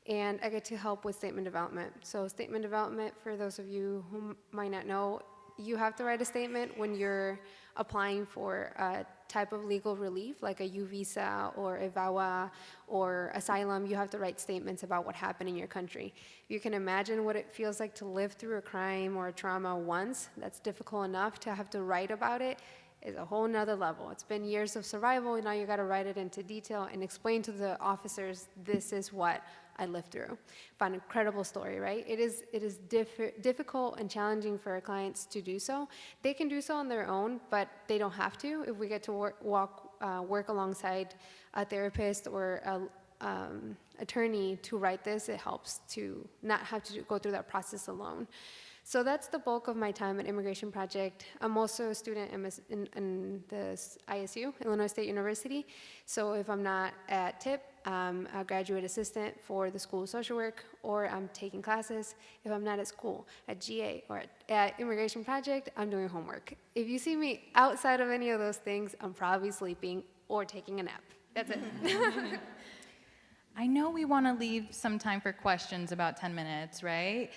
and I get to help with statement development. So statement development, for those of you who might not know, you have to write a statement when you're applying for a type of legal relief, like a U visa or a VAWA or asylum. You have to write statements about what happened in your country. You can imagine what it feels like to live through a crime or a trauma once. That's difficult enough. To have to write about it is a whole nother level. It's been years of survival, and now you gotta write it into detail and explain to the officers, this is what I lived through. Found an incredible story, right? It is difficult and challenging for our clients to do so. They can do so on their own, but they don't have to. If we get to work alongside a therapist or an attorney to write this, it helps to not have to go through that process alone. So that's the bulk of my time at Immigration Project. I'm also a student in the ISU, Illinois State University. So if I'm not at TIP, I'm a graduate assistant for the School of Social Work, or I'm taking classes. If I'm not at school, at GA, or at Immigration Project, I'm doing homework. If you see me outside of any of those things, I'm probably sleeping or taking a nap. That's it. I know we want to leave some time for questions, about 10 minutes, right?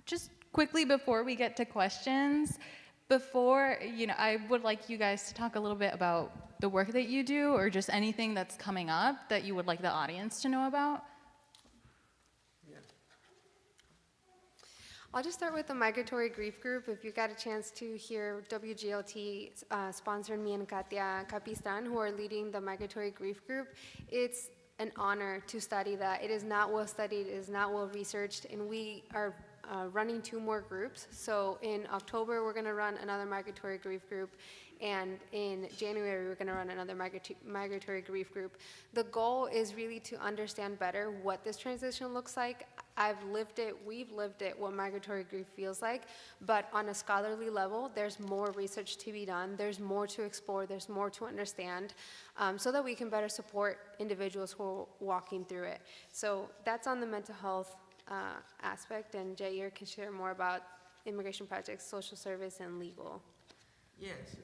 Just quickly before we get to questions, I would like you guys to talk a little bit about the work that you do, or just anything that's coming up that you would like the audience to know about. Yeah. I'll just start with the Migratory Grief Group. If you got a chance to hear WGLT sponsored me and Katia Capistan, who are leading the Migratory Grief Group, it's an honor to study that. It is not well studied, it is not well researched, and we are running 2 more groups. So in October, we're going to run another migratory grief group, and in January, we're going to run another migratory grief group. The goal is really to understand better what this transition looks like. I've lived it, we've lived it, what migratory grief feels like, but on a scholarly level, there's more research to be done, there's more to explore, there's more to understand, so that we can better support individuals who are walking through it. So that's on the mental health aspect, and Jair can share more about Immigration Project's social service and legal. Yes.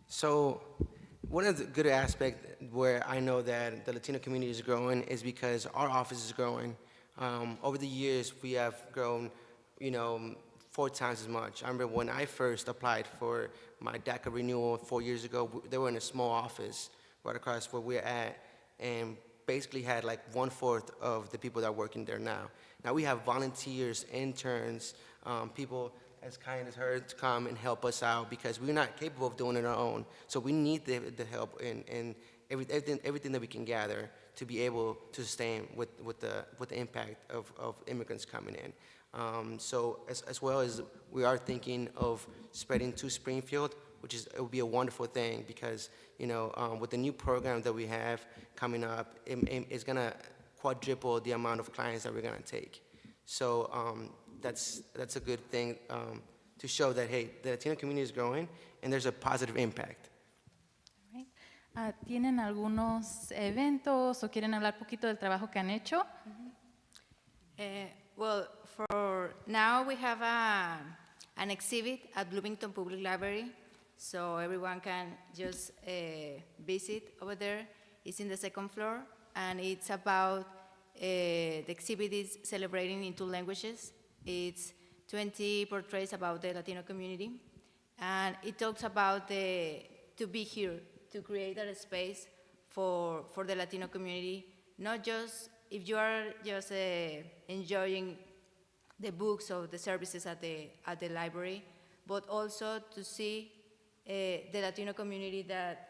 So one of the good aspects where I know that the Latino community is growing is because our office is growing. Over the years, we have grown, 4 times as much. I remember when I first applied for my DACA renewal 4 years ago, they were in a small office right across where we're at, and basically had like 1/4 of the people that are working there now. Now we have volunteers, interns, people as kind as her to come and help us out because we're not capable of doing it on our own. So we need the help and everything that we can gather to be able to sustain with the impact of immigrants coming in. So as well as we are thinking of spreading to Springfield, which is, it would be a wonderful thing because, with the new program that we have coming up, it's going to quadruple the amount of clients that we're going to take. So that's a good thing to show that, hey, the Latino community is growing and there's a positive impact. Right. ¿Tienen algunos eventos o quieren hablar poquito del trabajo que han hecho? Well, for now we have an exhibit at Bloomington Public Library, so everyone can just visit over there. It's in the second floor, and it's about, the exhibit is celebrating in 2 languages. It's 20 portraits about the Latino community, and it talks about to be here, to create a space for the Latino community, not just if you are just enjoying the books or the services at the library, but also to see the Latino community that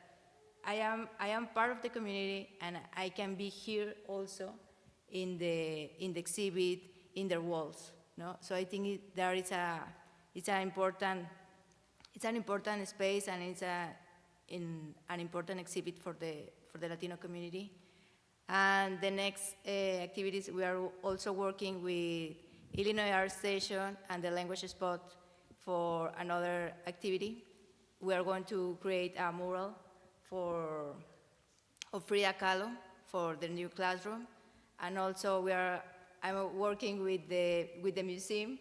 I am part of the community and I can be here also in the exhibit, in their walls. No? So I think it's an important space, and it's an important exhibit for the Latino community. And the next activities, we are also working with Illinois Art Station and the Language Spot for another activity. We are going to create a mural of Frida Kahlo for the new classroom. And also I'm working with the museum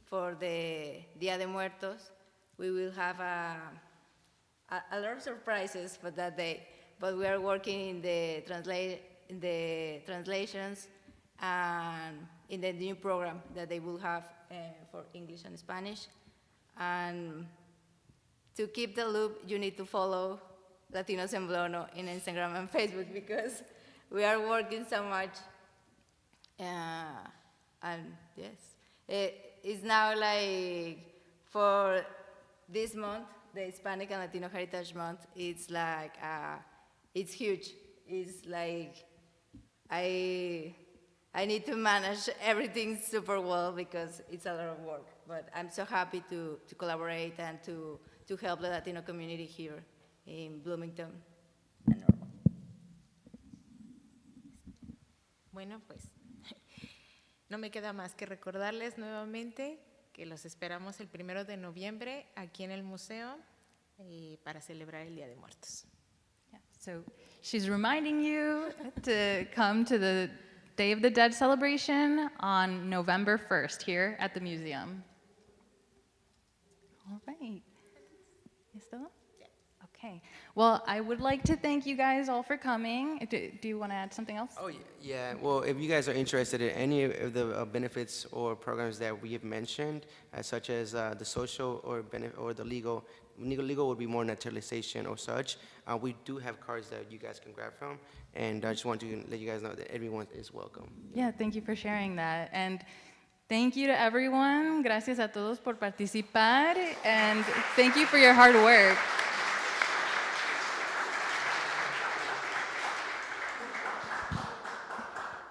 for the Dia de Muertos. We will have a lot of surprises for that day, but we are working in the translations and in the new program that they will have for English and Spanish. And to keep the loop, you need to follow Latinos en BloNo in Instagram and Facebook because we are working so much. And yes, it's now like for this month, the Hispanic and Latino Heritage Month, it's like, it's huge. It's like, I need to manage everything super well because it's a lot of work. But I'm so happy to collaborate and to help the Latino community here in Bloomington. Bueno, pues no me queda más que recordarles nuevamente que los esperamos el 1 de noviembre aquí en el museo para celebrar el Día de Muertos. Yeah, so she's reminding you to come to the Day of the Dead celebration on November 1st here at the museum. All right. ¿Listo? Okay. Well, I would like to thank you guys all for coming. Do you want to add something else? Oh, yeah. Well, if you guys are interested in any of the benefits or programs that we have mentioned, such as the social or the legal would be more naturalization or such, we do have cards that you guys can grab from. And I just want to let you guys know that everyone is welcome. Yeah, thank you for sharing that. And thank you to everyone. Gracias a todos por participar. And thank you for your hard work.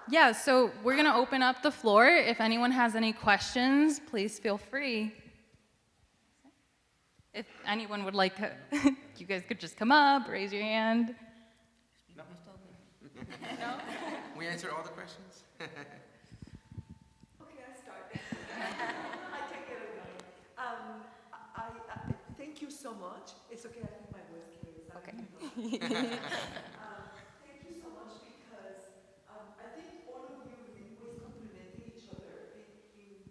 Yeah, so we're going to open up the floor. If anyone has any questions, please feel free. If anyone would like, you guys could just come up, raise your hand. No? We answered all the questions? Okay, I'll start. I can get it going. I thank you so much. It's okay, I think my voice carries. Okay. Thank you so much because I think all of you always complementing each other in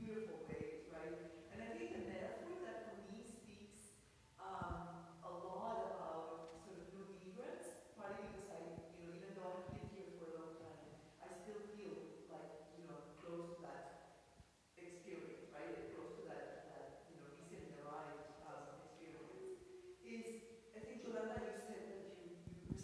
beautiful ways, right? And I think the metaphor that for me speaks a lot about sort of new immigrants, partly because even though I've been here for a long time, I still feel like, close to that experience, right? Close to that recently arrived experience. Is, I think, Yolanda, you said that you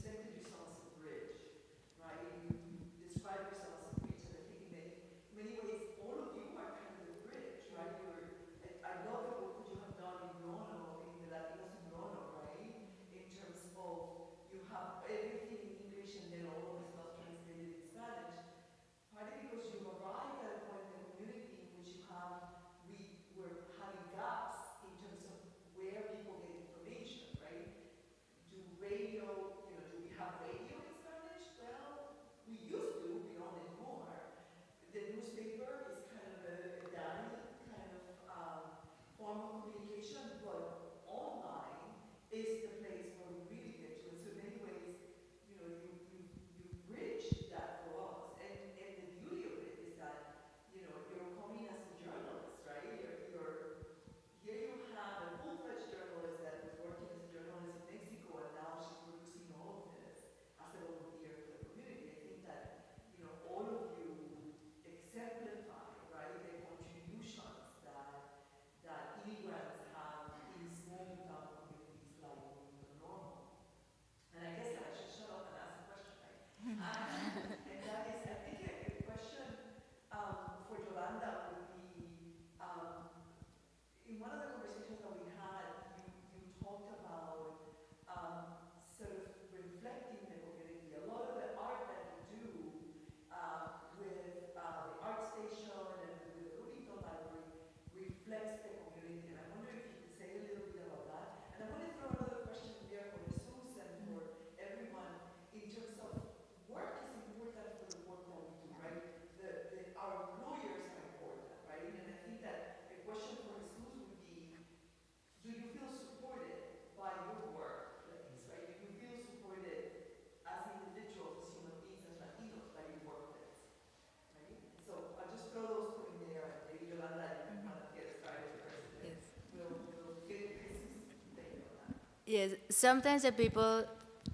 Yes, sometimes the people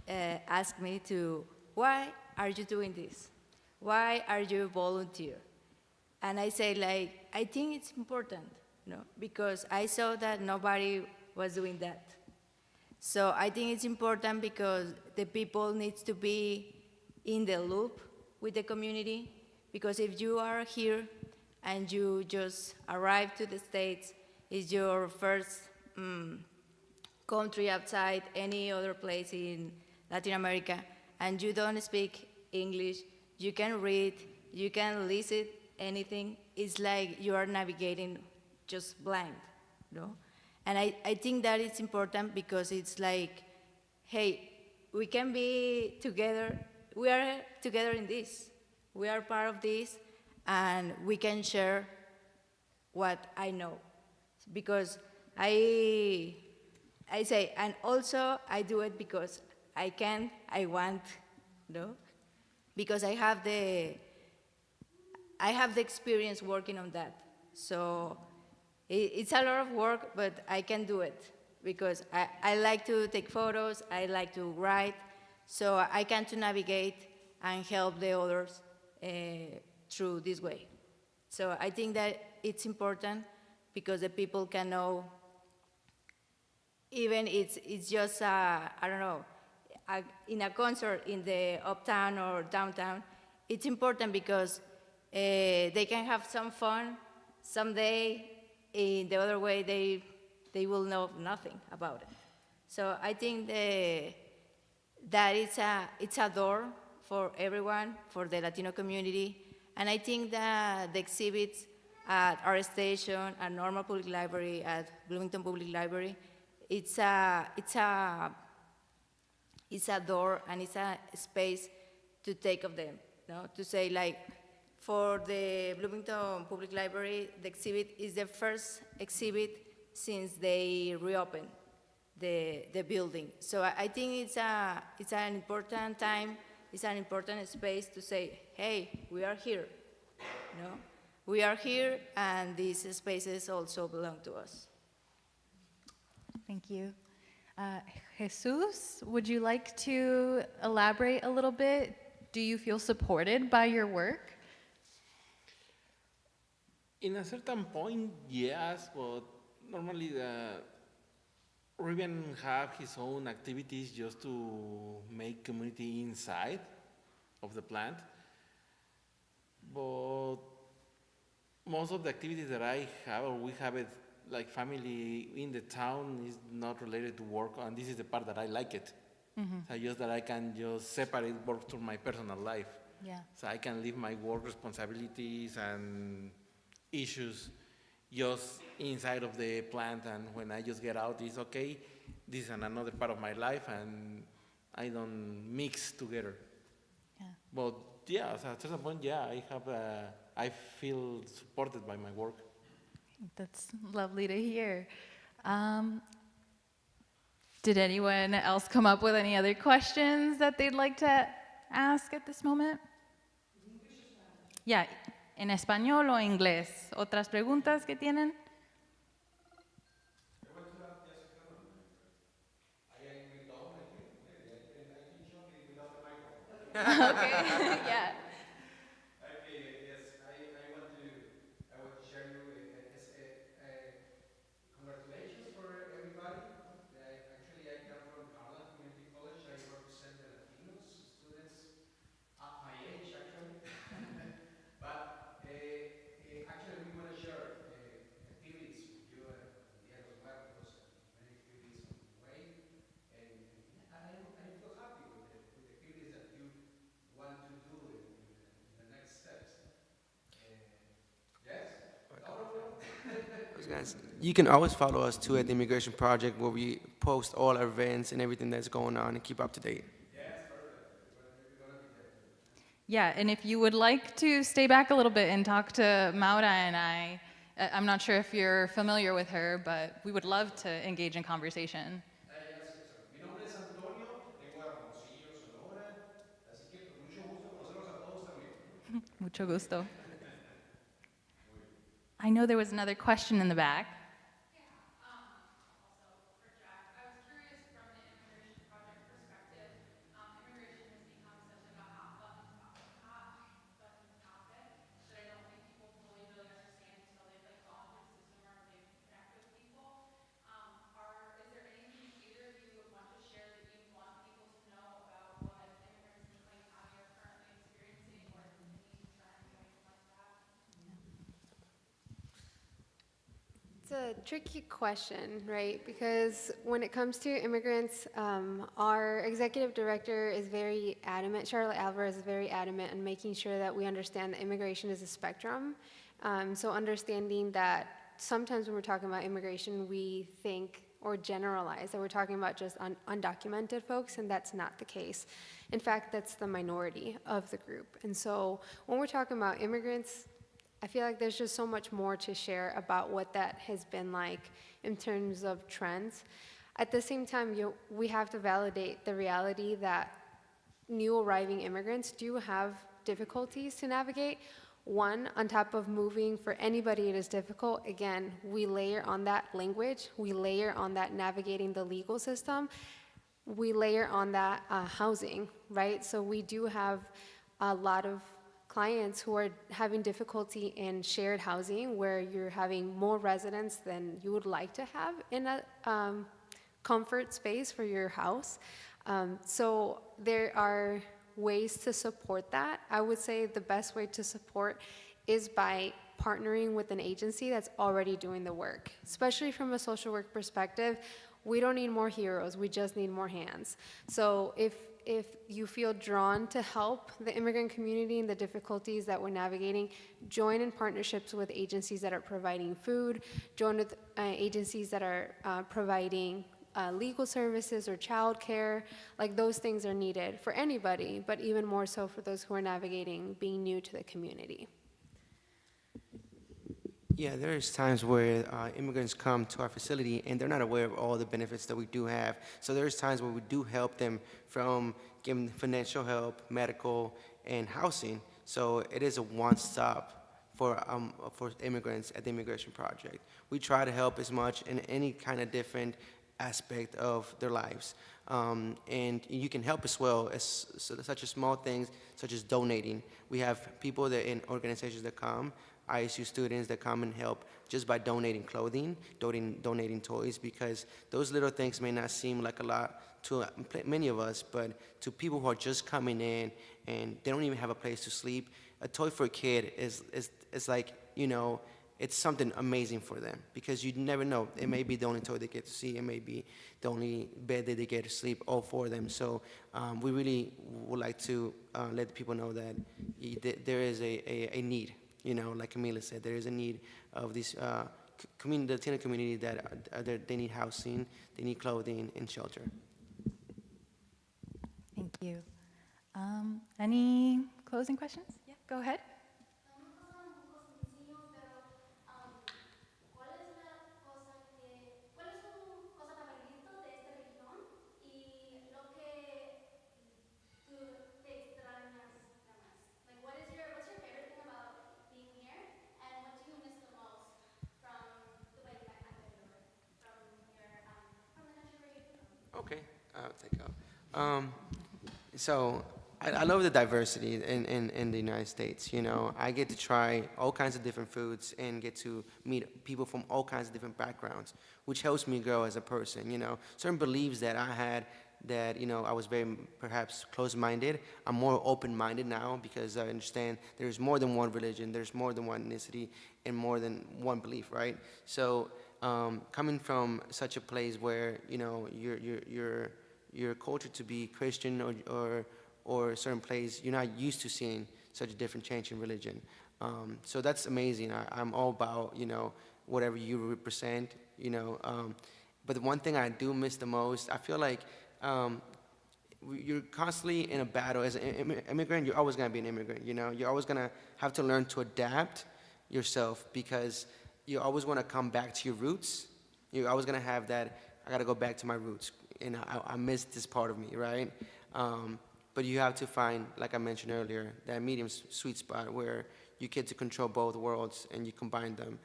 ask me to, why are you doing this? Why are you volunteer? And I say, like, I think it's important, because I saw that nobody was doing that. So I think it's important because the people need to be in the loop with the community, because if you are here and you just arrive to the States, it's your first country outside any other place in Latin America, and you don't speak English, you can read, you can listen anything, it's like you are navigating just blind, And I think that it's important because it's like, hey, we can be together, we are together in this, we are part of this, and we can share what I know. Because I say, and also I do it because I can, I want, because I have the experience working on that. So it's a lot of work, but I can do it because I like to take photos, I like to write, so I can to navigate and help the others through this way. So I think that it's important because the people can know, even it's just, I don't know, in a concert in the uptown or downtown, it's important because they can have some fun someday. In the other way, they will know nothing about it. So I think that it's a door for everyone, for the Latino community, and I think that the exhibits at our station, at Normal Public Library, at Bloomington Public Library, it's a door and it's a space to take of them, to say like, for the Bloomington Public Library, the exhibit is the first exhibit since they reopened the building. So I think it's an important time, it's an important space to say, hey, we are here, We are here, and these spaces also belong to us. Thank you. Jesús, would you like to elaborate a little bit? Do you feel supported by your work? In a certain point, yes, but normally the Rivian have his own activities just to make community inside of the plant. But most of the activities that I have, or we have it, like family in the town, is not related to work, and this is the part that I like it. So just that I can just separate work from my personal life. Yeah. So I can leave my work responsibilities and issues just inside of the plant, and when I just get out, it's okay, this is another part of my life, and I don't mix together. Yeah. But yeah, at a certain point, yeah, I feel supported by my work. That's lovely to hear. Did anyone else come up with any other questions that they'd like to ask at this moment? Yeah, en español o inglés. ¿Otras preguntas que tienen? Okay, yeah. Okay, yes, I want to share you, congratulations for everybody. Actually, I come from Harlan Community College. I represent the Latinos students at my age, actually. But actually, we want to share activities with you and Dia de los Muertos and many activities on the way. And I feel happy with the activities that you want to do in the next steps. Yes? You can always follow us too at the Immigration Project, where we post all our events and everything that's going on and keep up to date. Yes, perfect. We're going to be there too. Yeah, and if you would like to stay back a little bit and talk to Maura and I'm not sure if you're familiar with her, but we would love to engage in conversation. Yes, mi nombre es Antonio, vengo de Hermosillo, Sonora, así que pues mucho gusto conocerlos a todos también. Mucho gusto. I know there was another question in the back. Also for Jack, I was curious from It's a tricky question, right? Because when it comes to immigrants, our executive director is very adamant, Charlotte Alvarez is very adamant in making sure that we understand that immigration is a spectrum. So understanding that sometimes when we're talking about immigration, we think or generalize that we're talking about just undocumented folks, and that's not the case. In fact, that's the minority of the group. And so when we're talking about immigrants, I feel like there's just so much more to share about what that has been like in terms of trends. At the same time, we have to validate the reality that new arriving immigrants do have difficulties to navigate. One, on top of moving, for anybody it is difficult. Again, we layer on that language, we layer on that navigating the legal system, we layer on that housing, right? So we do have a lot of clients who are having difficulty in shared housing where you're having more residents than you would like to have in a comfort space for your house. So there are ways to support that. I would say the best way to support is by partnering with an agency that's already doing the work. Especially from a social work perspective, we don't need more heroes, we just need more hands. So if you feel drawn to help the immigrant community and the difficulties that we're navigating, join in partnerships with agencies that are providing food, join with agencies that are providing legal services or childcare. Like those things are needed for anybody, but even more so for those who are navigating being new to the community. Yeah, there's times where immigrants come to our facility and they're not aware of all the benefits that we do have. So there's times where we do help them from giving financial help, medical, and housing. So it is a one-stop for immigrants at the Immigration Project. We try to help as much in any kind of different aspect of their lives. And you can help as well as such as small things such as donating. We have people that in organizations that come, ISU students that come and help just by donating clothing, donating toys, because those little things may not seem like a lot to many of us, but to people who are just coming in and they don't even have a place to sleep, a toy for a kid is like, you know, it's something amazing for them, because you never know. It may be the only toy they get to see. It may be the only bed that they get to sleep all for them. So we really would like to let the people know that there is a need. You know, like Camila said, there is a need of this the Latino community that they need housing, they need clothing and shelter. Thank you. Any closing questions? Yeah, go ahead. Okay, I'll take up. So I love the diversity in the United States. You know, I get to try all kinds of different foods and get to meet people from all kinds of different backgrounds, which helps me grow as a person. You know, certain beliefs that I had that, you know, I was very perhaps closed-minded. I'm more open-minded now because I understand there's more than one religion, there's more than one ethnicity, and more than one belief, right? So coming from such a place where, you know, your culture to be Christian or a certain place, you're not used to seeing such a different change in religion. So that's amazing. I'm all about, you know, whatever you represent, you know. But the one thing I do miss the most, I feel like you're constantly in a battle. As an immigrant, you're always going to be an immigrant, you know. You're always going to have to learn to adapt yourself because you always want to come back to your roots. You're always going to have that, I got to go back to my roots, and I miss this part of me, right? But you have to find, like I mentioned earlier, that medium sweet spot where you get to control both worlds and you combine them.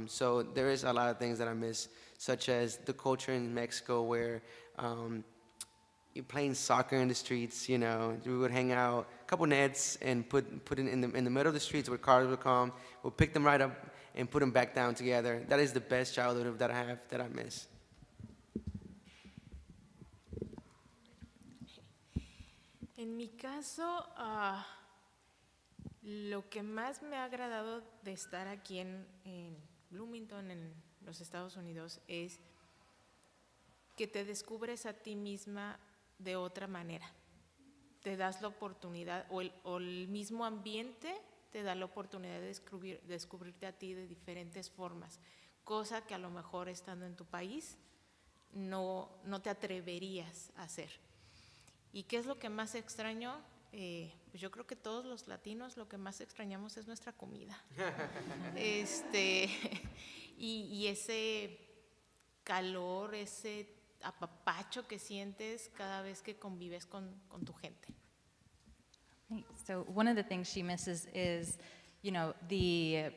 So there is a lot of things that I miss, such as the culture in Mexico where you're playing soccer in the streets, you know. We would hang out, a couple nets, and put it in the middle of the streets where cars would come. We'll pick them right up and put them back down together. That is the best childhood that I have, that I miss. En mi caso, lo que más me ha agradado de estar aquí en Bloomington, en los Estados Unidos es que te descubres a ti misma de otra manera. Te das la oportunidad, o el mismo ambiente te da la oportunidad de descubrirte a ti de diferentes formas, cosa que a lo mejor estando en tu país no te atreverías a hacer. ¿Y qué es lo que más extraño? Pues yo creo que todos los latinos lo que más extrañamos es nuestra comida. Y ese calor, ese apapacho que sientes cada vez que convives con tu gente. So one of the things she misses is, the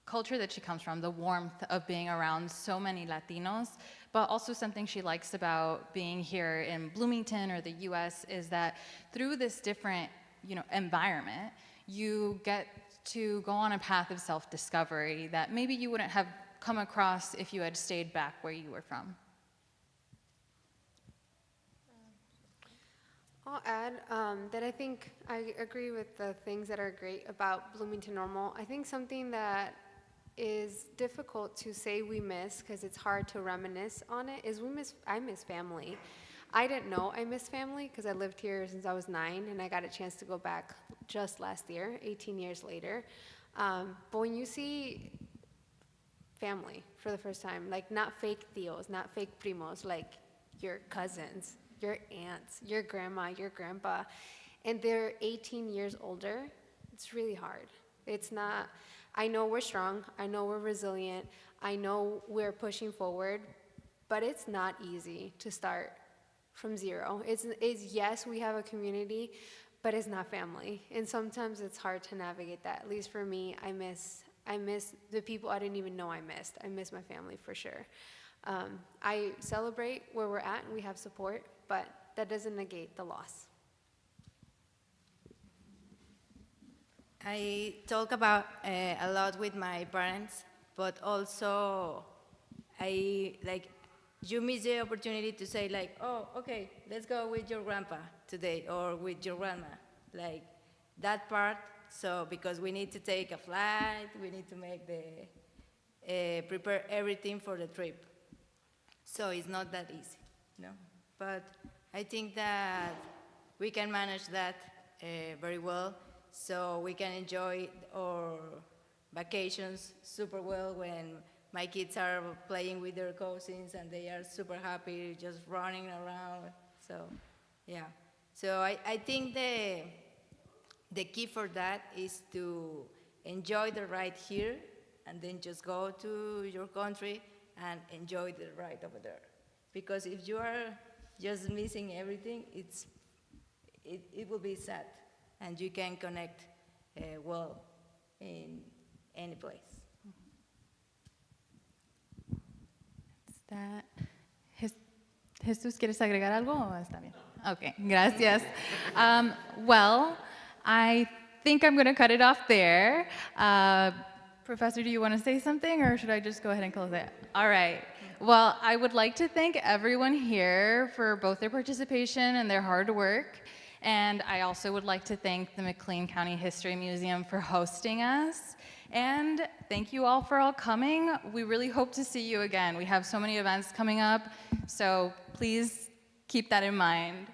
culture that she comes from, the warmth of being around so many Latinos, but also something she likes about being here in Bloomington or the US is that through this different, environment, you get to go on a path of self-discovery that maybe you wouldn't have come across if you had stayed back where you were from. I'll add that I think I agree with the things that are great about Bloomington Normal. I think something that is difficult to say we miss, because it's hard to reminisce on it, is I miss family. I didn't know I miss family because I lived here since I was 9, and I got a chance to go back just last year, 18 years later. But when you see family for the first time, like not fake tios, not fake primos, like your cousins, your aunts, your grandma, your grandpa, and they're 18 years older, it's really hard. It's not, I know we're strong, I know we're resilient, I know we're pushing forward, but it's not easy to start from zero. It's yes, we have a community, but it's not family. And sometimes it's hard to navigate that. At least for me, I miss the people I didn't even know I missed. I miss my family for sure. I celebrate where we're at and we have support, but that doesn't negate the loss. I talk about a lot with my parents, but also you miss the opportunity to say like, oh, okay, let's go with your grandpa today or with your grandma, like that part. So because we need to take a flight, we need to make prepare everything for the trip. So it's not that easy, But I think that we can manage that very well, so we can enjoy our vacations super well when my kids are playing with their cousins and they are super happy, just running around. So, yeah. So I think the key for that is to enjoy the ride here and then just go to your country and enjoy the ride over there. Because if you are just missing everything, it will be sad, and you can connect well in any place. Jesús, ¿quieres agregar algo o está bien? Okay, gracias. Well, I think I'm going to cut it off there. Professor, do you want to say something, or should I just go ahead and close it? All right. Well, I would like to thank everyone here for both their participation and their hard work. And I also would like to thank the McLean County History Museum for hosting us. And thank you all for all coming. We really hope to see you again. We have so many events coming up, so please keep that in mind.